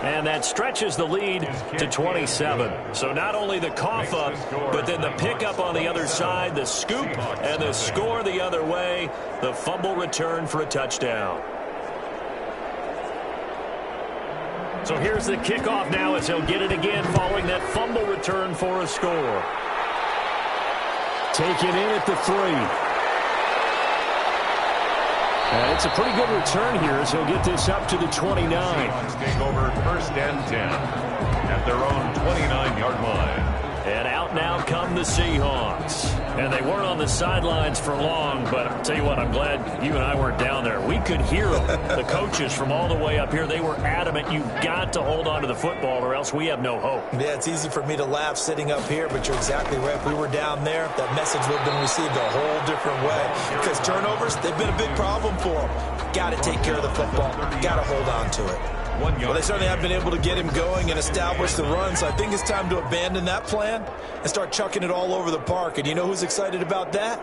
Speaker 1: And that stretches the lead to 27. So not only the cough up, but then the pickup on the other side, the scoop, and the score the other way. The fumble return for a touchdown. So here's the kickoff now as he'll get it again following that fumble return for a score. Taken in at the 3. And it's a pretty good return here as he'll get this up to the 29.
Speaker 3: Seahawks take over 1st and 10 at their own 29-yard line.
Speaker 1: And out now come the Seahawks. And they weren't on the sidelines for long, but I'll tell you what, I'm glad you and I weren't down there. We could hear them. The coaches from all the way up here, they were adamant, you've got to hold on to the football or else we have no hope.
Speaker 2: Yeah, it's easy for me to laugh sitting up here, but you're exactly right. If we were down there, that message would have been received a whole different way. Because turnovers, they've been a big problem for them. Got to take care of the football. Got to hold on to it. Well, they certainly have been able to get him going and establish the run, so I think it's time to abandon that plan and start chucking it all over the park. And you know who's excited about that?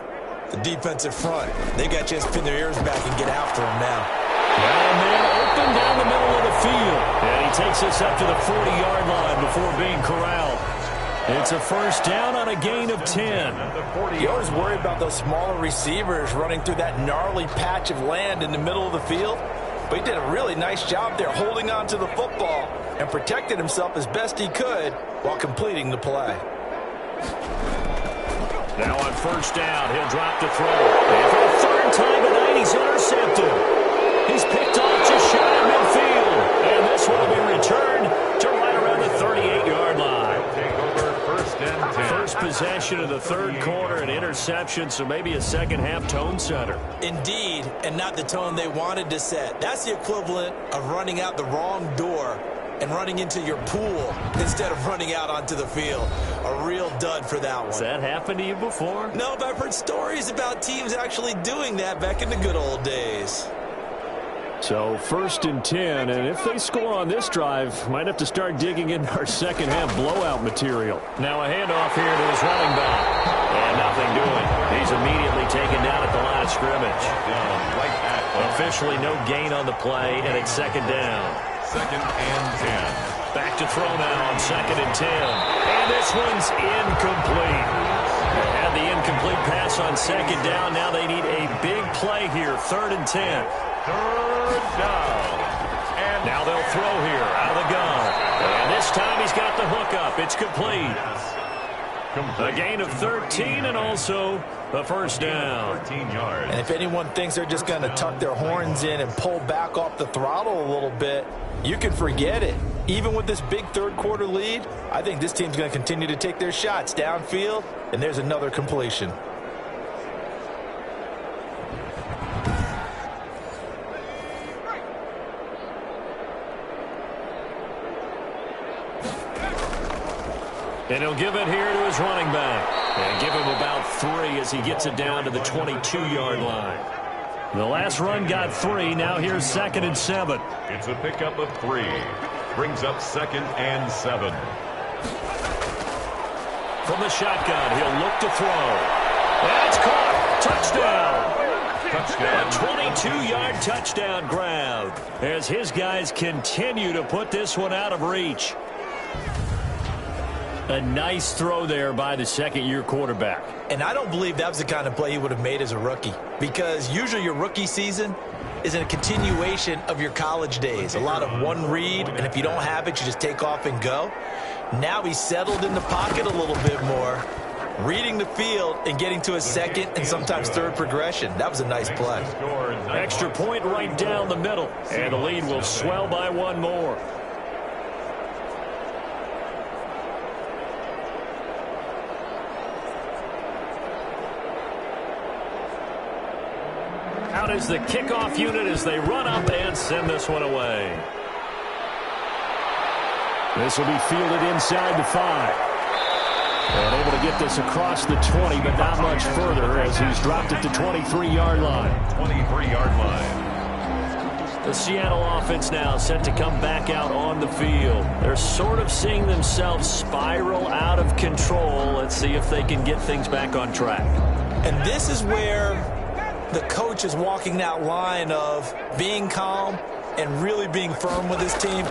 Speaker 2: The defensive front. They got a chance to pin their ears back and get after him now.
Speaker 1: And then open down the middle of the field. And he takes us up to the 40-yard line before being corralled. It's a first down on a gain of 10.
Speaker 5: You always worry about those smaller receivers running through that gnarly patch of land in the middle of the field. But he did a really nice job there holding on to the football and protected himself as best he could while completing the play.
Speaker 1: Now on first down, he'll drop to throw. And for the 3rd time tonight, he's intercepted. He's picked off just shy of midfield. And this one will be returned to right around the 38-yard line.
Speaker 3: Take over first and 10.
Speaker 1: First possession of the third quarter, an interception, so maybe a second-half tone setter.
Speaker 2: Indeed, and not the tone they wanted to set. That's the equivalent of running out the wrong door and running into your pool instead of running out onto the field. A real dud for that one.
Speaker 1: Has that happened to you before?
Speaker 2: No, but I've heard stories about teams actually doing that back in the good old days.
Speaker 1: So first and 10, and if they score on this drive, might have to start digging into our second-half blowout material. Now a handoff here to his running back. And nothing doing. He's immediately taken down at the line of scrimmage.
Speaker 3: Right at
Speaker 1: Officially no gain on the play, and it's second down.
Speaker 3: second and 10.
Speaker 1: Back to throw now on second and 10. And this one's incomplete. They had the incomplete pass on second down. Now they need a big play here, third and 10.
Speaker 3: Third down. And
Speaker 1: Now they'll throw here out of the gun. And this time he's got the hook up. It's complete. A gain of 13 and also the first down.
Speaker 3: 13 yards.
Speaker 5: And if anyone thinks they're just going to tuck their horns in and pull back off the throttle a little bit, you can forget it. Even with this big third quarter lead, I think this team's going to continue to take their shots downfield, and there's another completion.
Speaker 1: And he'll give it here to his running back. And give him about 3 as he gets it down to the 22-yard line. The last run got 3. Now here's second and 7.
Speaker 3: It's a pickup of 3. Brings up second and 7.
Speaker 1: From the shotgun, he'll look to throw. That's caught. Touchdown.
Speaker 3: Touchdown.
Speaker 1: A 22-yard touchdown grab as his guys continue to put this one out of reach. A nice throw there by the second-year quarterback.
Speaker 2: And I don't believe that was the kind of play he would have made as a rookie, because usually your rookie season is a continuation of your college days. A lot of one read, and if you don't have it, you just take off and go. Now he's settled in the pocket a little bit more, reading the field and getting to a second and sometimes third progression. That was a nice play.
Speaker 1: Extra point right down the middle, and the lead will swell by 1 more. Out is the kickoff unit as they run up and send this one away. This will be fielded inside the 5. And able to get this across the 20, but not much further as he's dropped it to 23-yard line.
Speaker 3: 23-yard line.
Speaker 1: The Seattle offense now set to come back out on the field. They're sort of seeing themselves spiral out of control. Let's see if they can get things back on track.
Speaker 2: And this is where the coach is walking that line of being calm and really being firm with his team.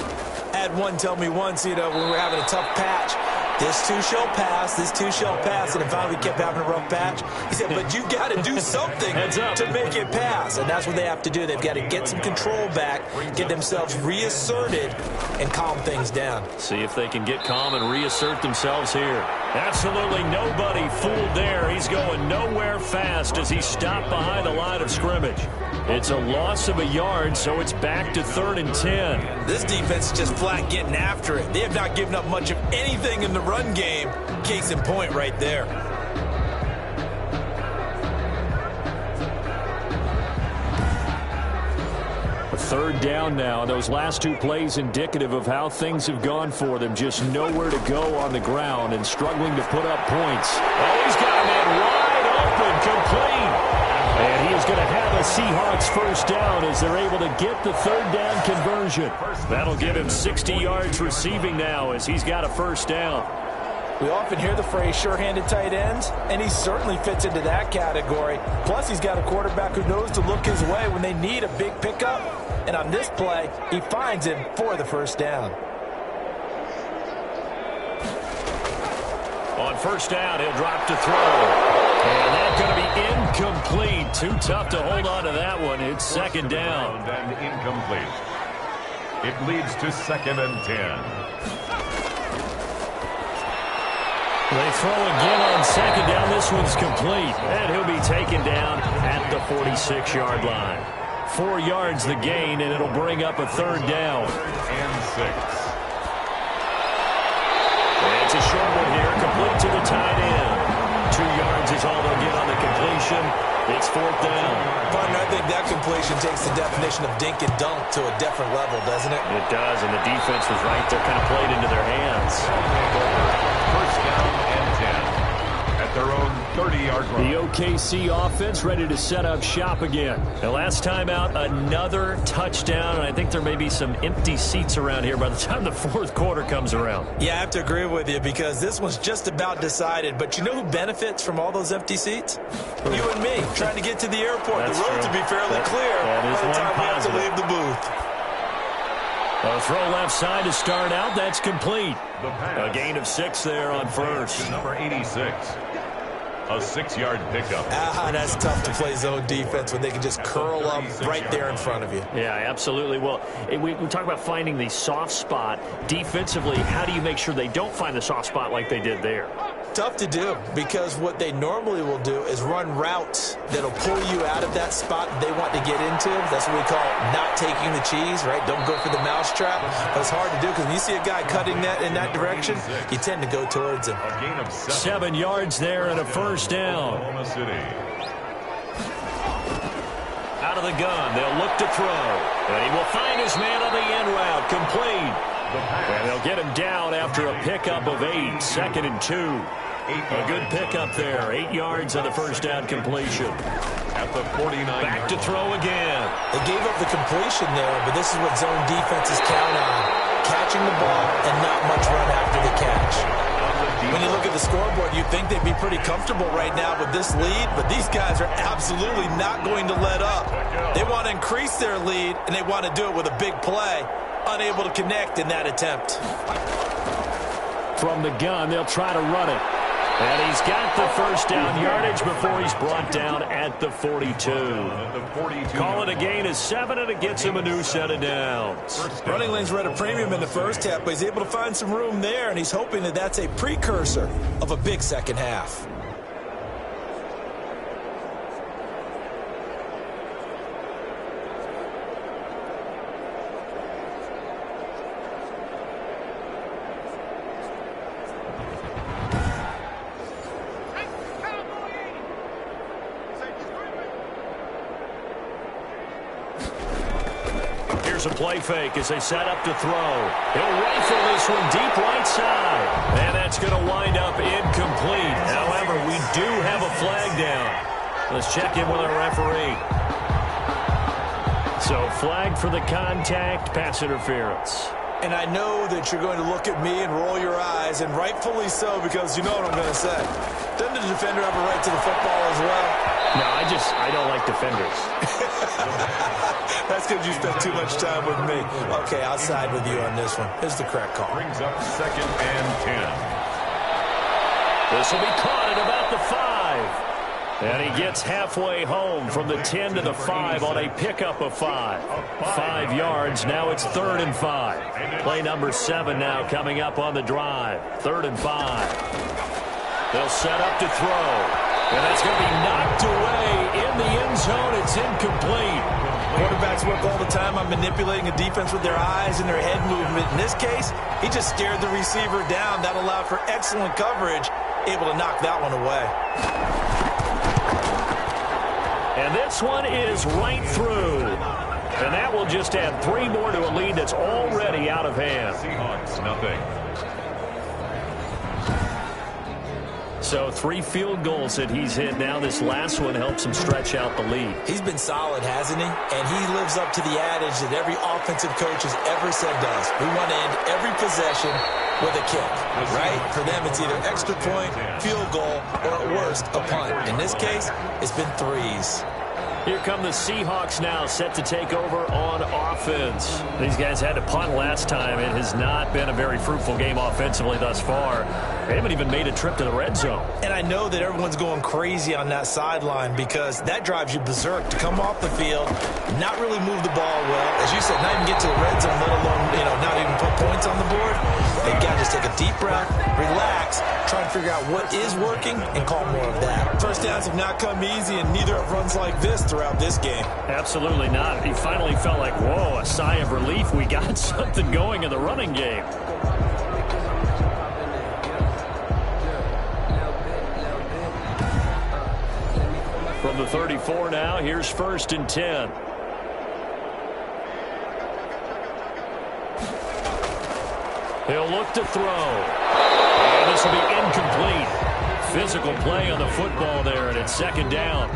Speaker 2: I had one tell me once, when we were having a tough patch, this too shall pass, this too shall pass, and finally we kept having a rough patch. He said, but you got to do something to make it pass, and that's what they have to do. They've got to get some control back, get themselves reasserted, and calm things down.
Speaker 1: See if they can get calm and reassert themselves here. Absolutely nobody fooled there. He's going nowhere fast as he stopped behind the line of scrimmage. It's a loss of a yard, so it's back to 3rd and 10.
Speaker 2: This defense is just flat getting after it. They have not given up much of anything in the run game. Case in point right there.
Speaker 1: A 3rd down now. Those last 2 plays indicative of how things have gone for them. Just nowhere to go on the ground and struggling to put up points. Oh, he's got a man wide open, complete. And he is going to have a Seahawks first down as they're able to get the 3rd down conversion. That'll give him 60 yards receiving now as he's got a first down.
Speaker 5: We often hear the phrase sure-handed tight ends, and he certainly fits into that category. Plus, he's got a quarterback who knows to look his way when they need a big pickup. And on this play, he finds him for the first down.
Speaker 1: On first down, he'll drop to throw. And that's going to be incomplete. Too tough to hold on to that one. It's 2nd down.
Speaker 3: And incomplete. It leads to 2nd and 10.
Speaker 1: They throw again on 2nd down. This one's complete. And he'll be taken down at the 46-yard line. 4 yards the gain, and it'll bring up a third down.
Speaker 3: And 6.
Speaker 1: It's a short one here, complete to the tight end. 2 yards is all they'll get on the completion. It's 4th down.
Speaker 2: Partner, I think that completion takes the definition of dink and dunk to a different level, doesn't it?
Speaker 1: It does, and the defense was right there, kind of played into their hands.
Speaker 3: First down and 10. At their own 30-yard line.
Speaker 1: The OKC offense ready to set up shop again. The last time out, another touchdown, and I think there may be some empty seats around here by the time the 4th quarter comes around.
Speaker 2: Yeah, I have to agree with you because this one's just about decided. But you know who benefits from all those empty seats? You and me, trying to get to the airport.
Speaker 1: That's
Speaker 2: the road
Speaker 1: true.
Speaker 2: to be fairly clear
Speaker 1: that is
Speaker 2: by the
Speaker 1: one
Speaker 2: time we have to
Speaker 1: positive.
Speaker 2: leave the booth.
Speaker 1: A throw left side to start out. That's complete.
Speaker 3: The pass.
Speaker 1: A gain of 6 there on first.
Speaker 3: Number 86. A 6-yard pickup.
Speaker 2: That's tough to play zone defense when they can just curl up right there in front of you.
Speaker 1: Yeah, absolutely. Well, we talk about finding the soft spot. Defensively, how do you make sure they don't find the soft spot like they did there?
Speaker 2: Tough to do because what they normally will do is run routes that'll pull you out of that spot they want to get into. That's what we call not taking the cheese, right? Don't go for the mousetrap. But it's hard to do because when you see a guy cutting that in that direction, you tend to go towards him.
Speaker 3: A gain of
Speaker 1: 7 yards there and a first down.
Speaker 3: Oklahoma City.
Speaker 1: Out of the gun, they'll look to throw. And he will find his man on the end route, complete. And they'll get him down after a pickup of 8, 2nd and 2. A good pickup there, 8 yards on the first down completion.
Speaker 3: At the 49.
Speaker 1: Back to throw again.
Speaker 2: They gave up the completion there, but this is what zone defenses count on. Catching the ball and not much run after the catch. When you look at the scoreboard, you'd think they'd be pretty comfortable right now with this lead, but these guys are absolutely not going to let up. They want to increase their lead, and they want to do it with a big play. Unable to connect in that attempt.
Speaker 1: From the gun, they'll try to run it. And he's got the first down yardage before he's brought down at the 42. Call it a gain of 7, and it gets him a new set of downs.
Speaker 2: Running lanes were at a premium in the first half, but he's able to find some room there, and he's hoping that that's a precursor of a big second half.
Speaker 1: Here's a play fake as they set up to throw. He'll rifle this one deep right side. And that's going to wind up incomplete. However, we do have a flag down. Let's check in with our referee. So flag for the contact, pass interference.
Speaker 2: And I know that you're going to look at me and roll your eyes, and rightfully so, because you know what I'm going to say. Doesn't the defender have a right to the football as well?
Speaker 1: No, I don't like defenders.
Speaker 2: That's because you spent too much time with me. Okay, I'll side with you on this one. Here's the correct call.
Speaker 3: Brings up 2nd and 10.
Speaker 1: This will be caught at about the 5. And he gets halfway home from the 10 to the 5 on a pickup of 5. 5 yards. Now it's 3rd and 5. Play number 7 now coming up on the drive. 3rd and 5. They'll set up to throw. And that's going to be knocked away in the end zone. It's incomplete.
Speaker 2: Quarterbacks work all the time on manipulating a defense with their eyes and their head movement. In this case, he just scared the receiver down. That allowed for excellent coverage, able to knock that one away.
Speaker 1: And this one is right through. And that will just add 3 more to a lead that's already out of hand.
Speaker 3: Seahawks, nothing.
Speaker 1: So 3 field goals that he's hit now. This last one helps him stretch out the lead.
Speaker 2: He's been solid, hasn't he? And he lives up to the adage that every offensive coach has ever said to us. We want to end every possession with a kick, right? For them, it's either extra point, field goal, or at worst, a punt. In this case, it's been 3s.
Speaker 1: Here come the Seahawks now, set to take over on offense. These guys had to punt last time. It has not been a very fruitful game offensively thus far. They haven't even made a trip to the red zone.
Speaker 2: And I know that everyone's going crazy on that sideline because that drives you berserk to come off the field, not really move the ball well. As you said, not even get to the red zone, let alone, not even put points on the board. They've got to just take a deep breath, relax, backs, trying to figure out what is working and call more of that.
Speaker 5: First downs have not come easy, and neither have runs like this throughout this game.
Speaker 1: Absolutely not. He finally felt like, whoa, a sigh of relief. We got something going in the running game. From the 34 now, here's 1st and 10. He'll look to throw. And this will be incomplete. Physical play on the football there, and it's 2nd down.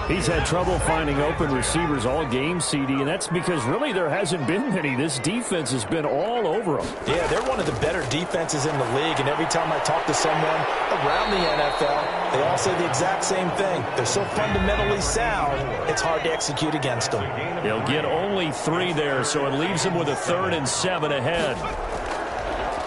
Speaker 7: He's had trouble finding open receivers all game, CD, and that's because really there hasn't been many. This defense has been all over them.
Speaker 5: Yeah, they're one of the better defenses in the league, and every time I talk to someone around the NFL, they all say the exact same thing. They're so fundamentally sound, it's hard to execute against them.
Speaker 1: He'll get only 3 there, so it leaves him with a 3rd and 7 ahead.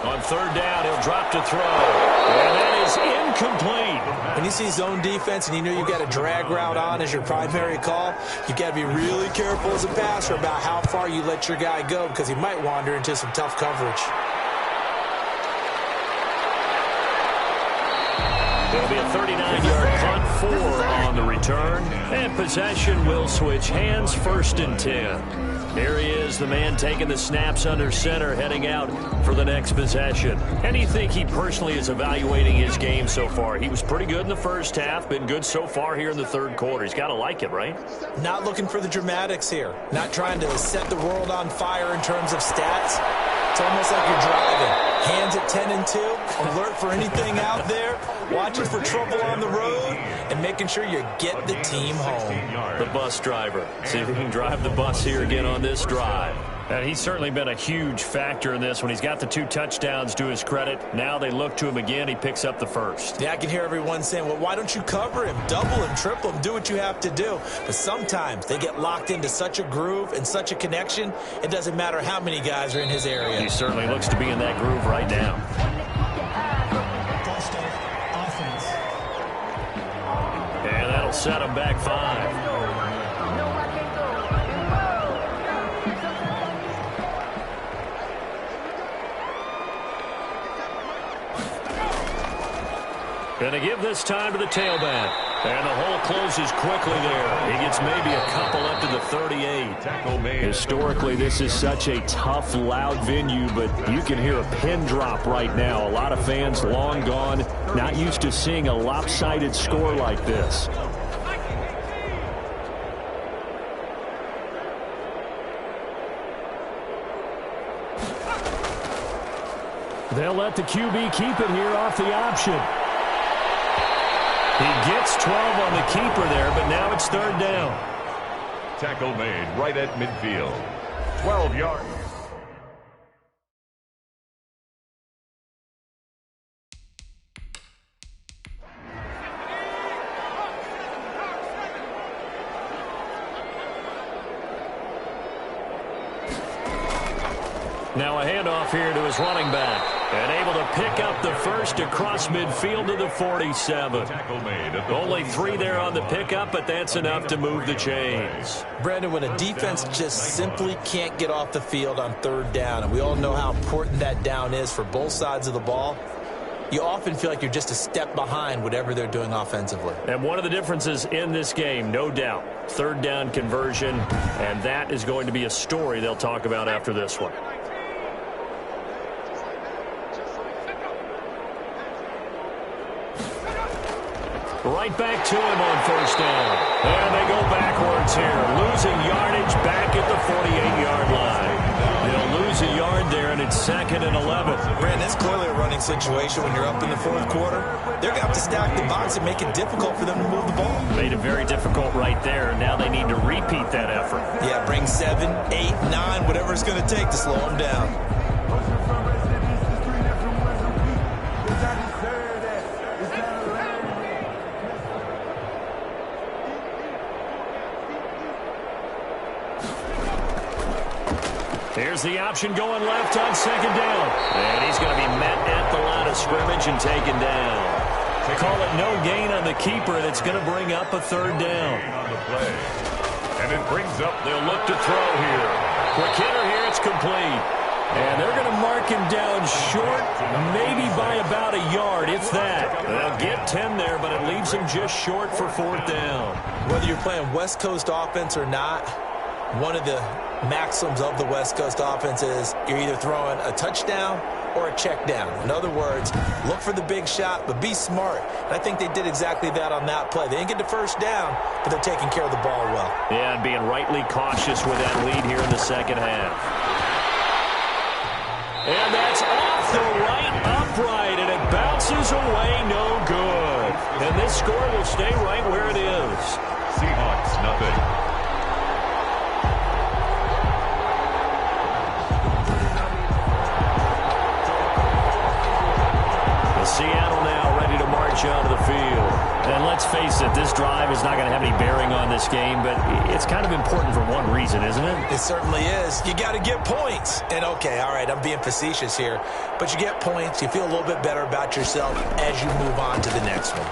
Speaker 1: On 3rd down, he'll drop to throw. And that is incomplete.
Speaker 2: When you see zone defense and you know you've got a drag route on as your primary call, you've got to be really careful as a passer about how far you let your guy go because he might wander into some tough coverage.
Speaker 1: There'll be a 39-yard punt, 4 on the return. And possession will switch hands, 1st and 10. Here he is, the man taking the snaps under center, heading out for the next possession. And you think he personally is evaluating his game so far? He was pretty good in the first half, been good so far here in the 3rd quarter. He's got to like it, right?
Speaker 2: Not looking for the dramatics here. Not trying to set the world on fire in terms of stats. It's almost like you're driving. Hands at 10 and 2, alert for anything out there, watching for trouble on the road, and making sure you get the team home.
Speaker 1: The bus driver. See if he can drive the bus here again on this drive. And he's certainly been a huge factor in this when he's got the 2 touchdowns to his credit. Now they look to him again. He picks up the 1st.
Speaker 2: Yeah, I can hear everyone saying, well, why don't you cover him, double him, triple him, do what you have to do. But sometimes they get locked into such a groove and such a connection, it doesn't matter how many guys are in his area.
Speaker 1: He certainly looks to be in that groove right now. And that'll set him back 5. Going to give this time to the tailback. And the hole closes quickly there. He gets maybe a couple up to the 38.
Speaker 3: Tackle made.
Speaker 7: Historically, this is such a tough, loud venue, but you can hear a pin drop right now. A lot of fans long gone, not used to seeing a lopsided score like this. They'll let the QB keep it here off the option.
Speaker 1: He gets 12 on the keeper there, but now it's 3rd down.
Speaker 3: Tackle made right at midfield. 12 yards.
Speaker 1: Now a handoff here to his running back. And able to pick up the 1st across midfield to the 47.
Speaker 3: Tackle made at the
Speaker 1: Only 3 there on the pickup, but that's enough to move the chains.
Speaker 2: Brandon, when a defense just simply can't get off the field on 3rd down, and we all know how important that down is for both sides of the ball, you often feel like you're just a step behind whatever they're doing offensively.
Speaker 1: And one of the differences in this game, no doubt, 3rd down conversion, and that is going to be a story they'll talk about after this one. Right back to him on 1st down. And they go backwards here. Losing yardage back at the 48-yard line. They'll lose a yard there, and it's 2nd and 11.
Speaker 2: Brandon, that's clearly a running situation when you're up in the 4th quarter. They're going to have to stack the box and make it difficult for them to move the ball.
Speaker 1: Made it very difficult right there. Now they need to repeat that effort.
Speaker 2: Yeah, bring 7, 8, 9, whatever it's going to take to slow them down.
Speaker 1: Here's the option going left on 2nd down. And he's going to be met at the line of scrimmage and taken down. They call it no gain on the keeper, and it's going to bring up a 3rd down.
Speaker 3: on the play. And it brings up.
Speaker 1: They'll look to throw here. Quick hitter here. It's complete. And they're going to mark him down short, maybe by about a yard, if that. They'll get 10 there, but it leaves him just short for 4th down.
Speaker 2: Whether you're playing West Coast offense or not, one of the maxims of the West Coast offense is you're either throwing a touchdown or a check down. In other words, look for the big shot, but be smart. And I think they did exactly that on that play. They didn't get the first down, but they're taking care of the ball well.
Speaker 1: Yeah, and being rightly cautious with that lead here in the second half. And that's off the right upright, and it bounces away, no good. And this score will stay right where it is.
Speaker 3: Seahawks, nothing.
Speaker 1: Seattle now ready to march onto the field.
Speaker 7: And let's face it, this drive is not going to have any bearing on this game, but it's kind of important for one reason, isn't it?
Speaker 2: It certainly is. You got to get points. And, okay, all right, I'm being facetious here, but you get points. You feel a little bit better about yourself as you move on to the next one.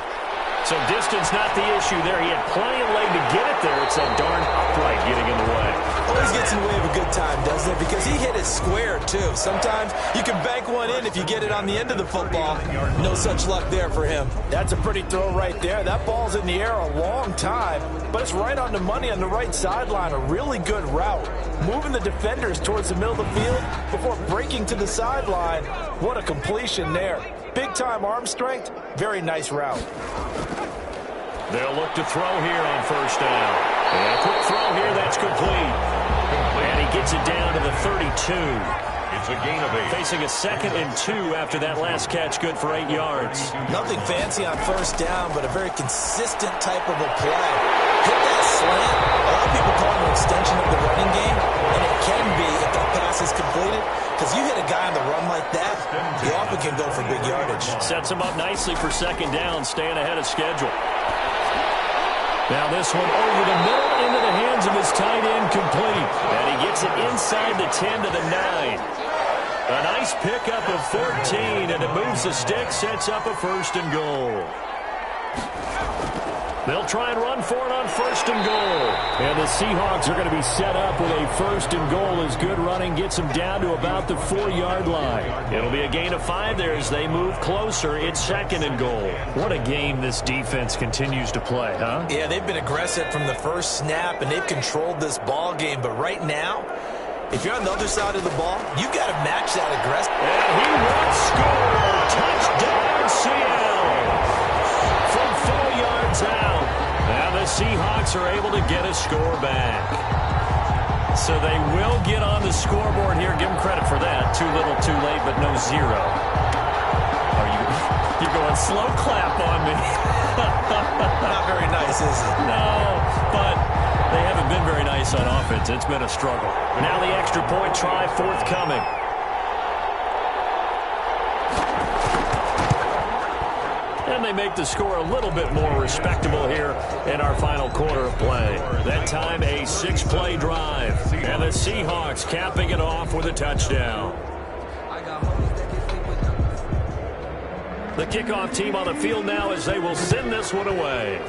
Speaker 1: So distance not the issue there. He had plenty of leg to get it there. It's that darn upright getting in the way.
Speaker 2: Always gets in the way of a good time, doesn't it? Because he hit it square, too. Sometimes you can bank one in if you get it on the end of the football. No such luck there for him.
Speaker 5: That's a pretty throw right there. That ball's in the air a long time, but it's right on the money on the right sideline. A really good route. Moving the defenders towards the middle of the field before breaking to the sideline. What a completion there. Big-time arm strength. Very nice route.
Speaker 1: They'll look to throw here on 1st down. And a quick throw here, that's complete. And he gets it down to the 32.
Speaker 3: It's a gain of 8.
Speaker 1: Facing a 2nd and 2 after that last catch, good for 8 yards.
Speaker 2: Nothing fancy on 1st down, but a very consistent type of a play. Hit that slant. A lot of people call it an extension of the running game, and it can be if that pass is completed. Because you hit a guy on the run like that, he often can go for big yardage.
Speaker 1: Sets him up nicely for 2nd down, staying ahead of schedule. Now this one over the middle into the hands of his tight end, complete. And he gets it inside the 10 to the 9. A nice pickup of 14, and it moves the stick, sets up a 1st and goal. They'll try and run for it on 1st and goal.
Speaker 7: And the Seahawks are going to be set up with a 1st and goal as good running gets them down to about the 4-yard line.
Speaker 1: It'll be a gain of 5 there as they move closer. It's 2nd and goal.
Speaker 7: What a game this defense continues to play, huh?
Speaker 2: Yeah, they've been aggressive from the first snap, and they've controlled this ball game. But right now, if you're on the other side of the ball, you've got to match that aggressive.
Speaker 1: And he will score. Touchdown, Seattle. From 4 yards out. Now the Seahawks are able to get a score back. So they will get on the scoreboard here. Give them credit for that. Too little, too late, but no 0. Are you're going slow clap on me.
Speaker 2: Not very nice, is it?
Speaker 1: No, but they haven't been very nice on offense. It's been a struggle. Now the extra point try forthcoming. And they make the score a little bit more respectable here in our final quarter of play. That time, a 6-play drive. And the Seahawks capping it off with a touchdown. The kickoff team on the field now as they will send this one away.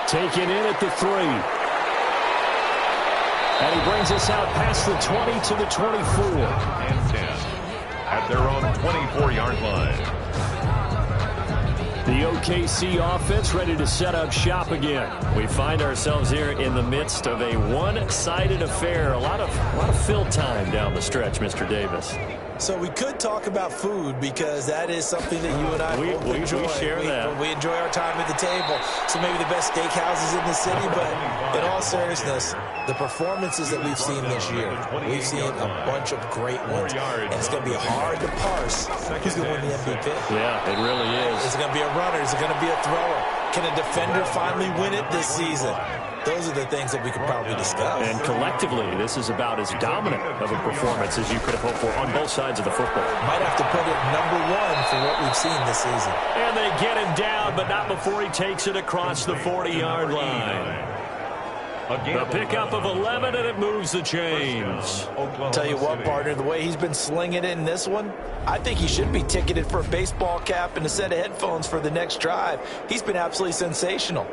Speaker 7: Taken in at the 3. And he brings us out past the 20 to the 24.
Speaker 3: And 10 at their own 24-yard line.
Speaker 7: The OKC offense ready to set up shop again.
Speaker 1: We find ourselves here in the midst of a one-sided affair. A lot of fill time down the stretch, Mr. Davis.
Speaker 2: So we could talk about food because that is something that you and I both enjoy.
Speaker 1: We share that.
Speaker 2: We enjoy our time at the table. So maybe the best steakhouses in the city, but in all seriousness, the performances that we've seen this year, we've seen a bunch of great ones. And it's going to be hard to parse who's going to win the MVP.
Speaker 1: Yeah, it really is.
Speaker 2: Is it going to be a runner? Is it going to be a thrower? Can a defender finally win it this season? Those are the things that we could probably discuss.
Speaker 1: And collectively, this is about as dominant of a performance as you could have hoped for on both sides of the football.
Speaker 2: Might have to put it #1 for what we've seen this season.
Speaker 1: And they get him down, but not before he takes it across the 40-yard line. A pickup of 11, and it moves the chains.
Speaker 5: Tell you what, partner, the way he's been slinging it in this one, I think he should be ticketed for a baseball cap and a set of headphones for the next drive. He's been absolutely sensational.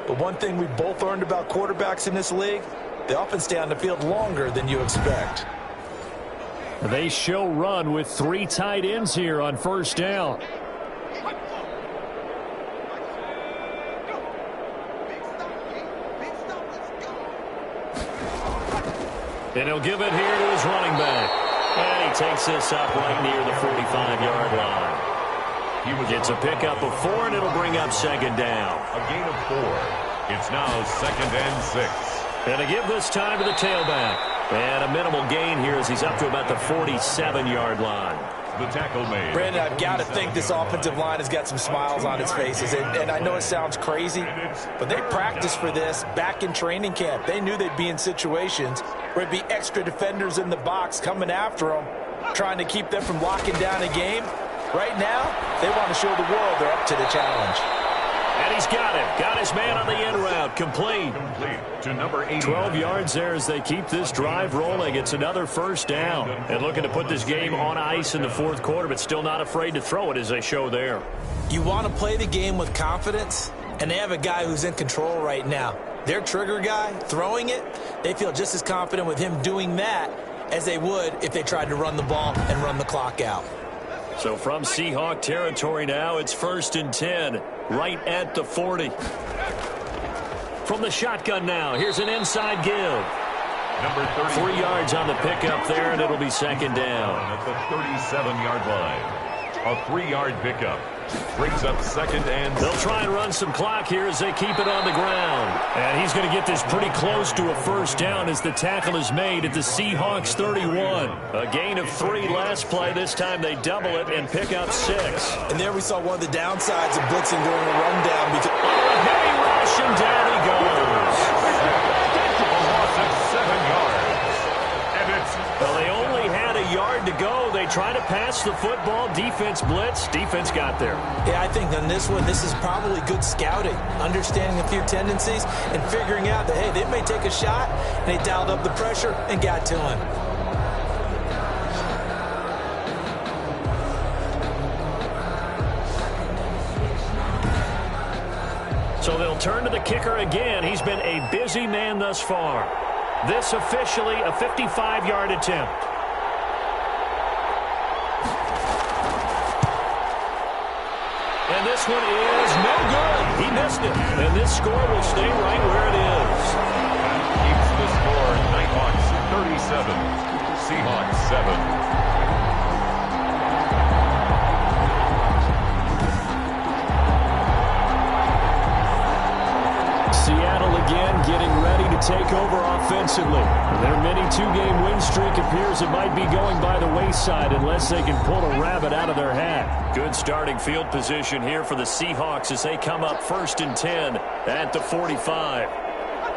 Speaker 2: But one thing we both learned about quarterbacks in this league, they often stay on the field longer than you expect.
Speaker 7: They show run with 3 tight ends here on first down.
Speaker 1: And he'll give it here to his running back. And he takes this up right near the 45-yard line. It's a pickup of 4, and it'll bring up second down.
Speaker 3: A gain of 4. It's now 2nd and 6.
Speaker 1: And to give this time to the tailback. And a minimal gain here as he's up to about the 47-yard line.
Speaker 3: The tackle made.
Speaker 2: Brandon, I've got to think this offensive line has got some smiles on its faces. And I know it sounds crazy, but they practiced for this back in training camp. They knew they'd be in situations where it'd be extra defenders in the box coming after them, trying to keep them from locking down a game. Right now, they want to show the world they're up to the challenge.
Speaker 1: And he's got it. Got his man on the end route. Complete.
Speaker 3: Complete to number 80.
Speaker 7: 12 yards there as they keep this drive rolling. It's another first down.
Speaker 1: And looking to put this game on ice in the fourth quarter, but still not afraid to throw it as they show there.
Speaker 2: You want to play the game with confidence, and they have a guy who's in control right now. Their trigger guy, throwing it, they feel just as confident with him doing that as they would if they tried to run the ball and run the clock out.
Speaker 1: So from Seahawk territory now, it's 1st and 10, right at the 40. From the shotgun now, here's an inside give.
Speaker 3: Number 30.
Speaker 1: 3 yards on the pickup there, and it'll be second down.
Speaker 3: At the 37-yard line. A 3-yard pickup. Brings up 2nd and 6.
Speaker 1: They'll try and run some clock here as they keep it on the ground.
Speaker 7: And he's going to get this pretty close to a first down as the tackle is made at the Seahawks 31.
Speaker 1: A gain of 3 last play. This time they double it and pick up 6.
Speaker 2: And there we saw one of the downsides of blitzing during a rundown. Because
Speaker 1: heavy rush, and down he goes.
Speaker 3: A loss of 7 yards. And it's...
Speaker 1: Well, they only had a yard to go. They try to pass the football. Defense blitz. Defense got there.
Speaker 2: yeah, I think on this one, this is probably good scouting, understanding a few tendencies and figuring out that, hey, they may take a shot, and they dialed up the pressure and got to him.
Speaker 1: So they'll turn to the kicker again. He's been a busy man thus far. This officially a 55-yard attempt. And this one is no good. He missed it. And this score will stay right where it is.
Speaker 3: Keeps the score. Nighthawks 37. Seahawks 7.
Speaker 7: Seattle again getting ready to take over offensively. Their mini 2-game win streak appears it might be going by the wayside unless they can pull a rabbit out of their hat.
Speaker 1: Good starting field position here for the Seahawks as they come up 1st and 10 at the 45.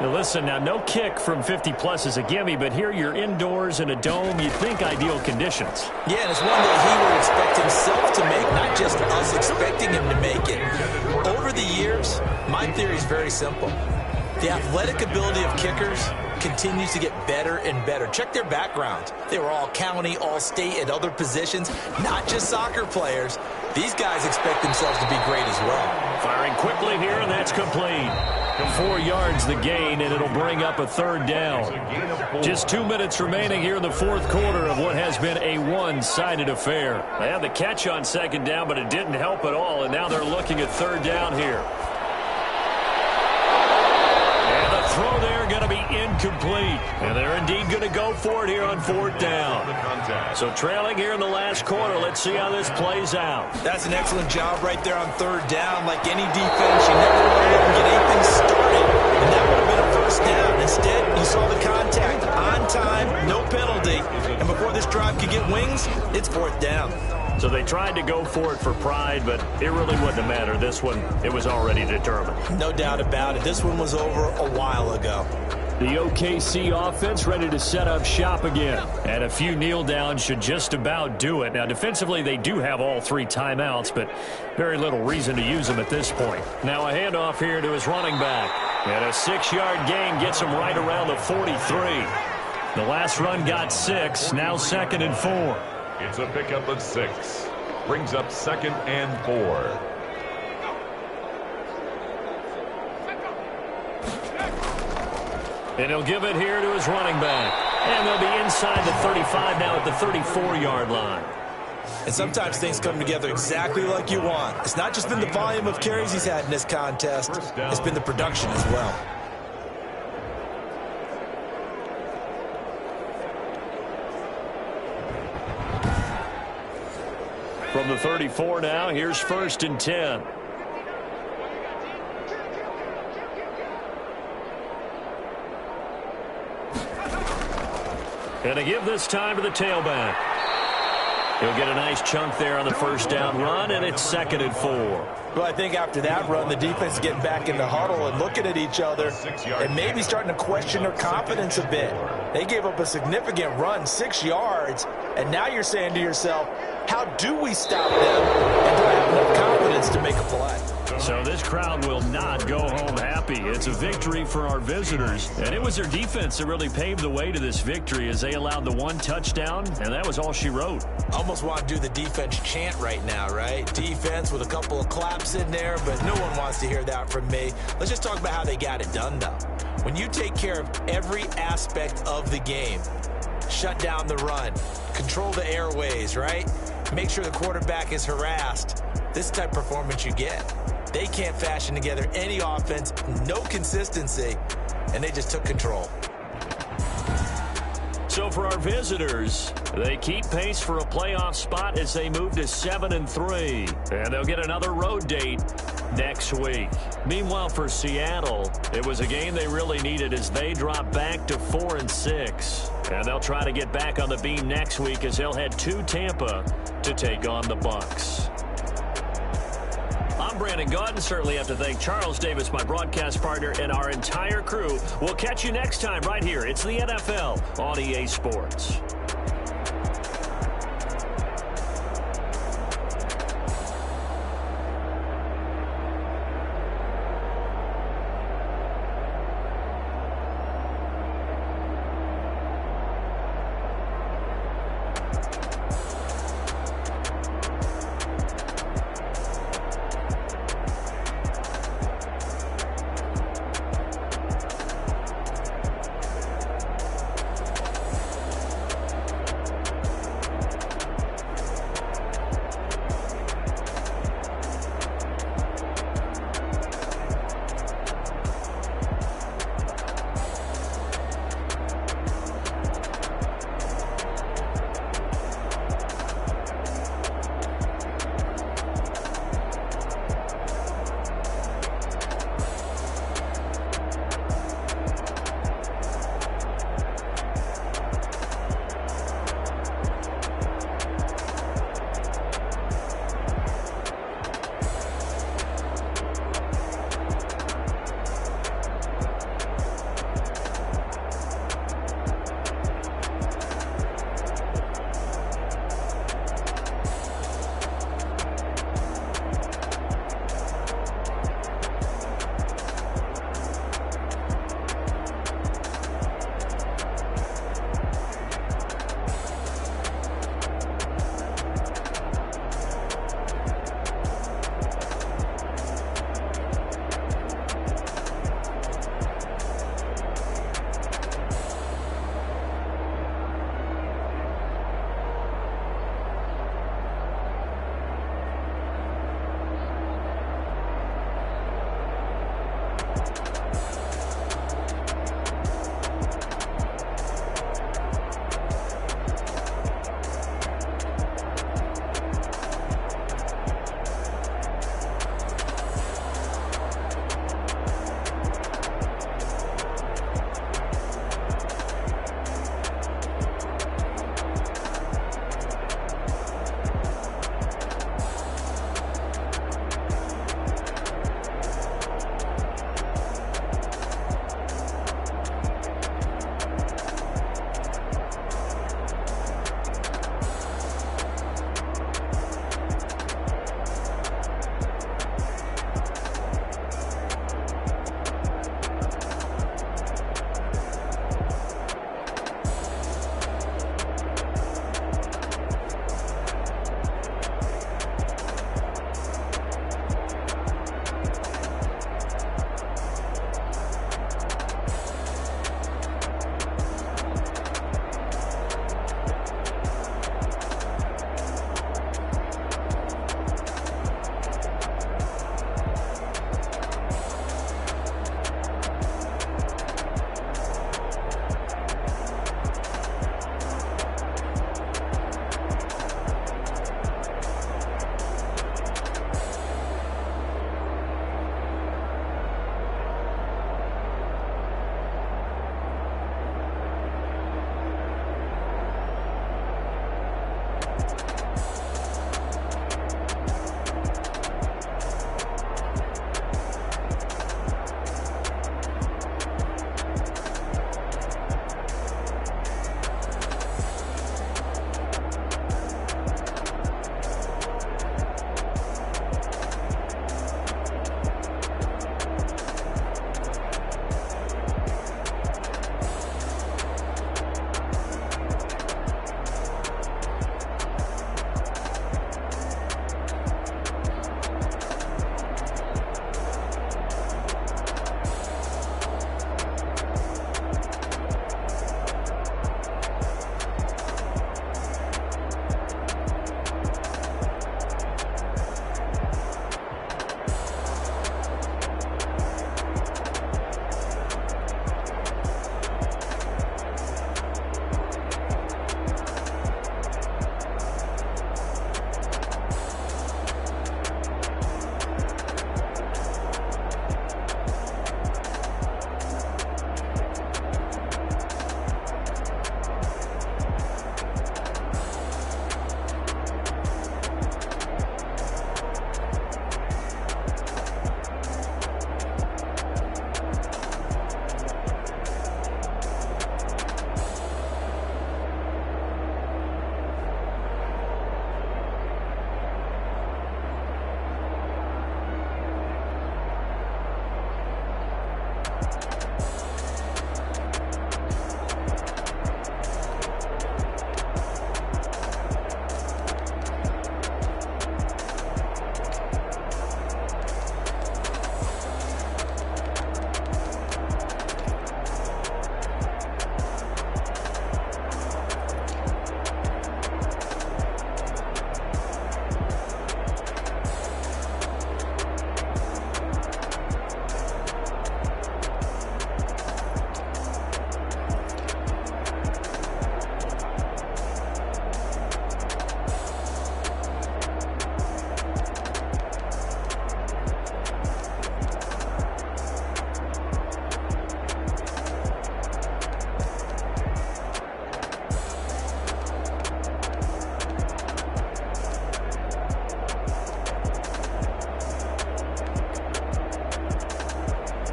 Speaker 7: Now listen, now no kick from 50-plus is a gimme, but here you're indoors in a dome. You'd think ideal conditions.
Speaker 2: Yeah, and it's one that he would expect himself to make, not just us expecting him to make it. Over the years, my theory is very simple. The athletic ability of kickers continues to get better and better. Check their backgrounds. They were all county, all state, at other positions, not just soccer players. These guys expect themselves to be great as well.
Speaker 1: Firing quickly here, and that's complete.
Speaker 7: 4 yards the gain, and it'll bring up a 3rd down. Just 2 minutes remaining here in the fourth quarter of what has been a one-sided affair.
Speaker 1: They had the catch on 2nd down, but it didn't help at all, and now they're looking at 3rd down here. And the throw there going to be incomplete. And they're indeed going to go for it here on 4th down. So trailing here in the last quarter. Let's see how this plays out.
Speaker 2: That's an excellent job right there on 3rd down. Like any defense, you never want to let them get anything started. And that would have been a 1st down. Instead, you saw the contact on time, no penalty. And before this drive could get wings, it's 4th down.
Speaker 1: So they tried to go for it for pride, but it really wouldn't matter. This one, it was already determined.
Speaker 2: No doubt about it. This one was over a while ago.
Speaker 7: The OKC offense ready to set up shop again. And a few kneel downs should just about do it. Now, defensively, they do have all 3 timeouts, but very little reason to use them at this point. Now a handoff here to his running back. And a 6-yard gain gets him right around the 43. The last run got 6, now 2nd and 4.
Speaker 3: It's a pickup of 6. Brings up 2nd and 4.
Speaker 7: And he'll give it here to his running back. And they'll be inside the 35 now at the 34-yard line.
Speaker 2: And sometimes things come together exactly like you want. It's not just been the volume of carries he's had in this contest. It's been the production as well.
Speaker 7: From the 34 now, here's 1st and 10. And to give this time to the tailback. He'll get a nice chunk there on the first down run, and it's 2nd and 4.
Speaker 5: Well, I think after that run, the defense is getting back in the huddle and looking at each other and maybe starting to question their confidence a bit. They gave up a significant run, 6 yards, and now you're saying to yourself, how do we stop them, and do I have enough confidence to make a play?
Speaker 7: So this crowd will not go home happy. It's a victory for our visitors, and it was their defense that really paved the way to this victory as they allowed the 1 touchdown, and that was all she wrote.
Speaker 2: Almost want to do the defense chant right now, right? Defense with a couple of claps in there, but no one wants to hear that from me. Let's just talk about how they got it done, though. When you take care of every aspect of the game, shut down the run, control the airways, right? Make sure the quarterback is harassed. This type of performance you get. They can't fashion together any offense, no consistency, and they just took control.
Speaker 7: So for our visitors, they keep pace for a playoff spot as they move to 7-3. And they'll get another road date next week. Meanwhile, for Seattle, it was a game they really needed as they drop back to 4-6. And they'll try to get back on the beam next week as they'll head to Tampa to take on the Bucs. I'm Brandon Gaudin. Certainly have to thank Charles Davis, my broadcast partner, and our entire crew. We'll catch you next time right here. It's the NFL on EA Sports.